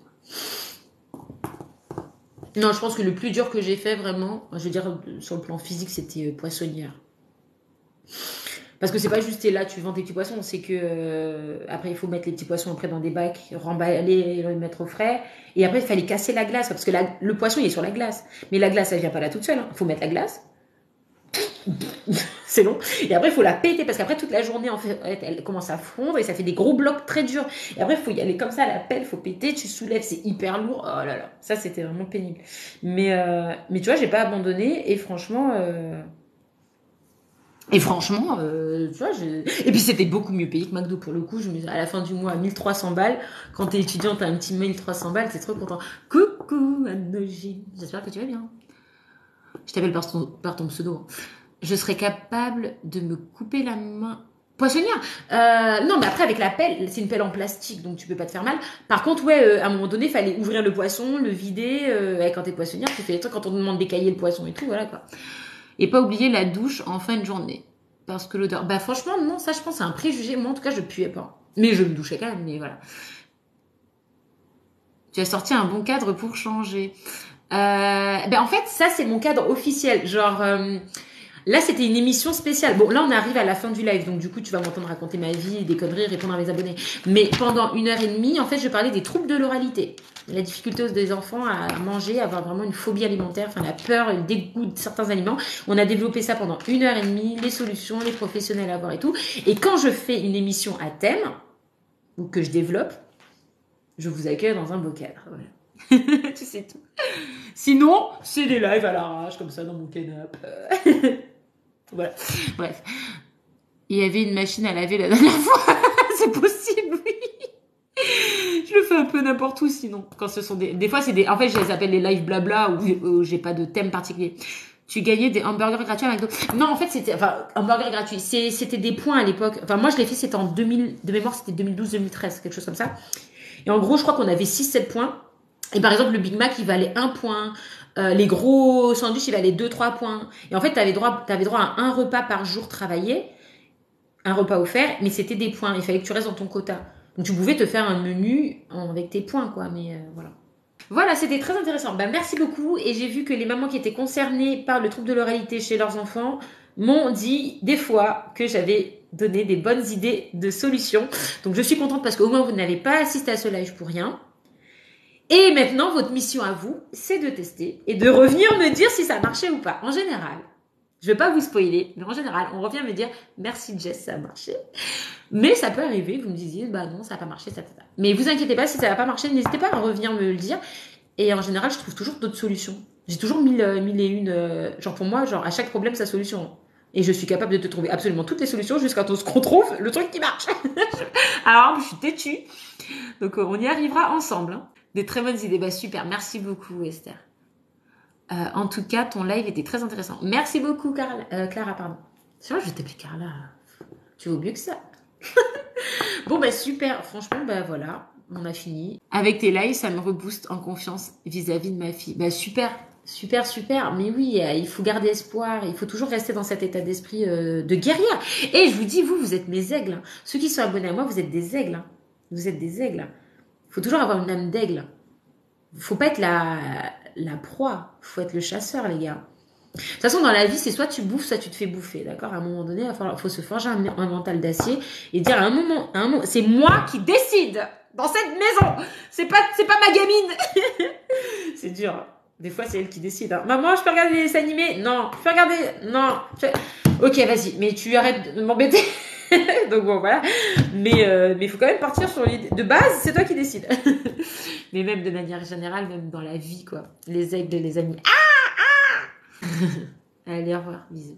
Non, je pense que le plus dur que j'ai fait vraiment, je veux dire sur le plan physique, c'était poissonnière. Parce que c'est pas juste t'es là, tu vends tes petits poissons, c'est que après il faut mettre les petits poissons après dans des bacs, remballer et les mettre au frais. Et après il fallait casser la glace parce que le poisson il est sur la glace, mais la glace elle vient pas là toute seule. Il faut mettre la glace. C'est long. Et après il faut la péter parce qu'après toute la journée en fait elle commence à fondre et ça fait des gros blocs très durs. Et après il faut y aller comme ça à la pelle, faut péter, tu soulèves, c'est hyper lourd. Oh là là, ça c'était vraiment pénible. Mais tu vois j'ai pas abandonné et franchement. Tu vois, et puis c'était beaucoup mieux payé que McDo pour le coup. À la fin du mois, à 1300 balles. Quand t'es étudiant, t'as un petit 1300 balles, t'es trop content. Coucou, Anne-Logine. J'espère que tu vas bien. Je t'appelle par ton pseudo. Je serais capable de me couper la main. Poissonnière non, mais après, avec la pelle, c'est une pelle en plastique, donc tu peux pas te faire mal. Par contre, ouais, à un moment donné, il fallait ouvrir le poisson, le vider. Quand t'es poissonnière, tu fais les trucs quand on te demande d'écailler le poisson et tout, voilà quoi. Et pas oublier la douche en fin de journée. Parce que l'odeur... Bah franchement, non, ça je pense c'est un préjugé. Moi en tout cas, je puais pas. Mais je me douchais quand même, mais voilà. Tu as sorti un bon cadre pour changer. En fait, ça c'est mon cadre officiel. Genre... Là, c'était une émission spéciale. Bon, là, on arrive à la fin du live. Donc, du coup, tu vas m'entendre raconter ma vie, des conneries, répondre à mes abonnés. Mais pendant 1h30, en fait, je parlais des troubles de l'oralité. La difficulté des enfants à manger, à avoir vraiment une phobie alimentaire, enfin, la peur et le dégoût de certains aliments. On a développé ça pendant 1h30, les solutions, les professionnels à voir et tout. Et quand je fais une émission à thème, ou que je développe, je vous accueille dans un beau cadre. Voilà. Tu sais tout. Sinon, c'est des lives à l'arrache, comme ça, dans mon canapé. Voilà. Bref. Il y avait une machine à laver la dernière fois. C'est possible, oui. Je le fais un peu n'importe où sinon. Quand ce sont des fois c'est des, en fait je les appelle les live blabla où j'ai pas de thème particulier. Tu gagnais des hamburgers gratuits à McDo. Non, en fait c'était, enfin hamburgers gratuits. C'était des points à l'époque. Enfin moi je l'ai fait, c'était en 2000, de mémoire c'était 2012-2013, quelque chose comme ça. Et en gros je crois qu'on avait 6-7 points. Et par exemple le Big Mac il valait 1 point. Les gros sandwichs il valait 2-3 points. Et en fait t'avais droit à un repas par jour travaillé, un repas offert, mais c'était des points. Il fallait que tu restes dans ton quota. Donc tu pouvais te faire un menu avec tes points, quoi. Mais voilà. Voilà, c'était très intéressant. Ben, merci beaucoup. Et j'ai vu que les mamans qui étaient concernées par le trouble de l'oralité chez leurs enfants m'ont dit des fois que j'avais donné des bonnes idées de solutions. Donc je suis contente parce qu'au moins vous n'avez pas assisté à ce live pour rien. Et maintenant, votre mission à vous, c'est de tester et de revenir me dire si ça marchait ou pas. En général, je ne vais pas vous spoiler, mais en général, on revient me dire merci Jess, ça a marché. Mais ça peut arriver, vous me disiez, bah non, ça n'a pas marché, ça. Mais vous inquiétez pas, si ça n'a pas marché, n'hésitez pas à revenir me le dire. Et en général, je trouve toujours d'autres solutions. J'ai toujours mille et une, genre pour moi, genre à chaque problème, sa solution. Et je suis capable de te trouver absolument toutes les solutions jusqu'à ce qu'on trouve le truc qui marche. Alors, je suis têtue. Donc, on y arrivera ensemble. Hein. Des très bonnes idées. Bah, super. Merci beaucoup, Esther. En tout cas, ton live était très intéressant. Merci beaucoup, Clara, pardon. C'est vrai, je vais t'appeler Carla. Tu vaux mieux que ça. Bon, bah super. Franchement, bah voilà, on a fini. Avec tes lives, ça me rebooste en confiance vis-à-vis de ma fille. Bah super, super, super. Mais oui, il faut garder espoir. Il faut toujours rester dans cet état d'esprit de guerrière. Et je vous dis, vous êtes mes aigles. Ceux qui sont abonnés à moi, vous êtes des aigles. Vous êtes des aigles. Il faut toujours avoir une âme d'aigle. Faut pas être la proie. Faut être le chasseur, les gars. De toute façon, dans la vie, c'est soit tu bouffes, soit tu te fais bouffer, d'accord? À un moment donné, il faut se forger un mental d'acier et dire à un moment, c'est moi qui décide dans cette maison. C'est pas ma gamine. C'est dur. Des fois, c'est elle qui décide. Hein. Maman, je peux regarder des dessins animés? Non. Je peux regarder? Non. Ok, vas-y. Mais tu arrêtes de m'embêter. Donc bon, voilà. Mais il faut quand même partir sur l'idée. De base, c'est toi qui décides. Mais même de manière générale, même dans la vie, quoi. Les aigles, les amis. Allez, au revoir. Bisous.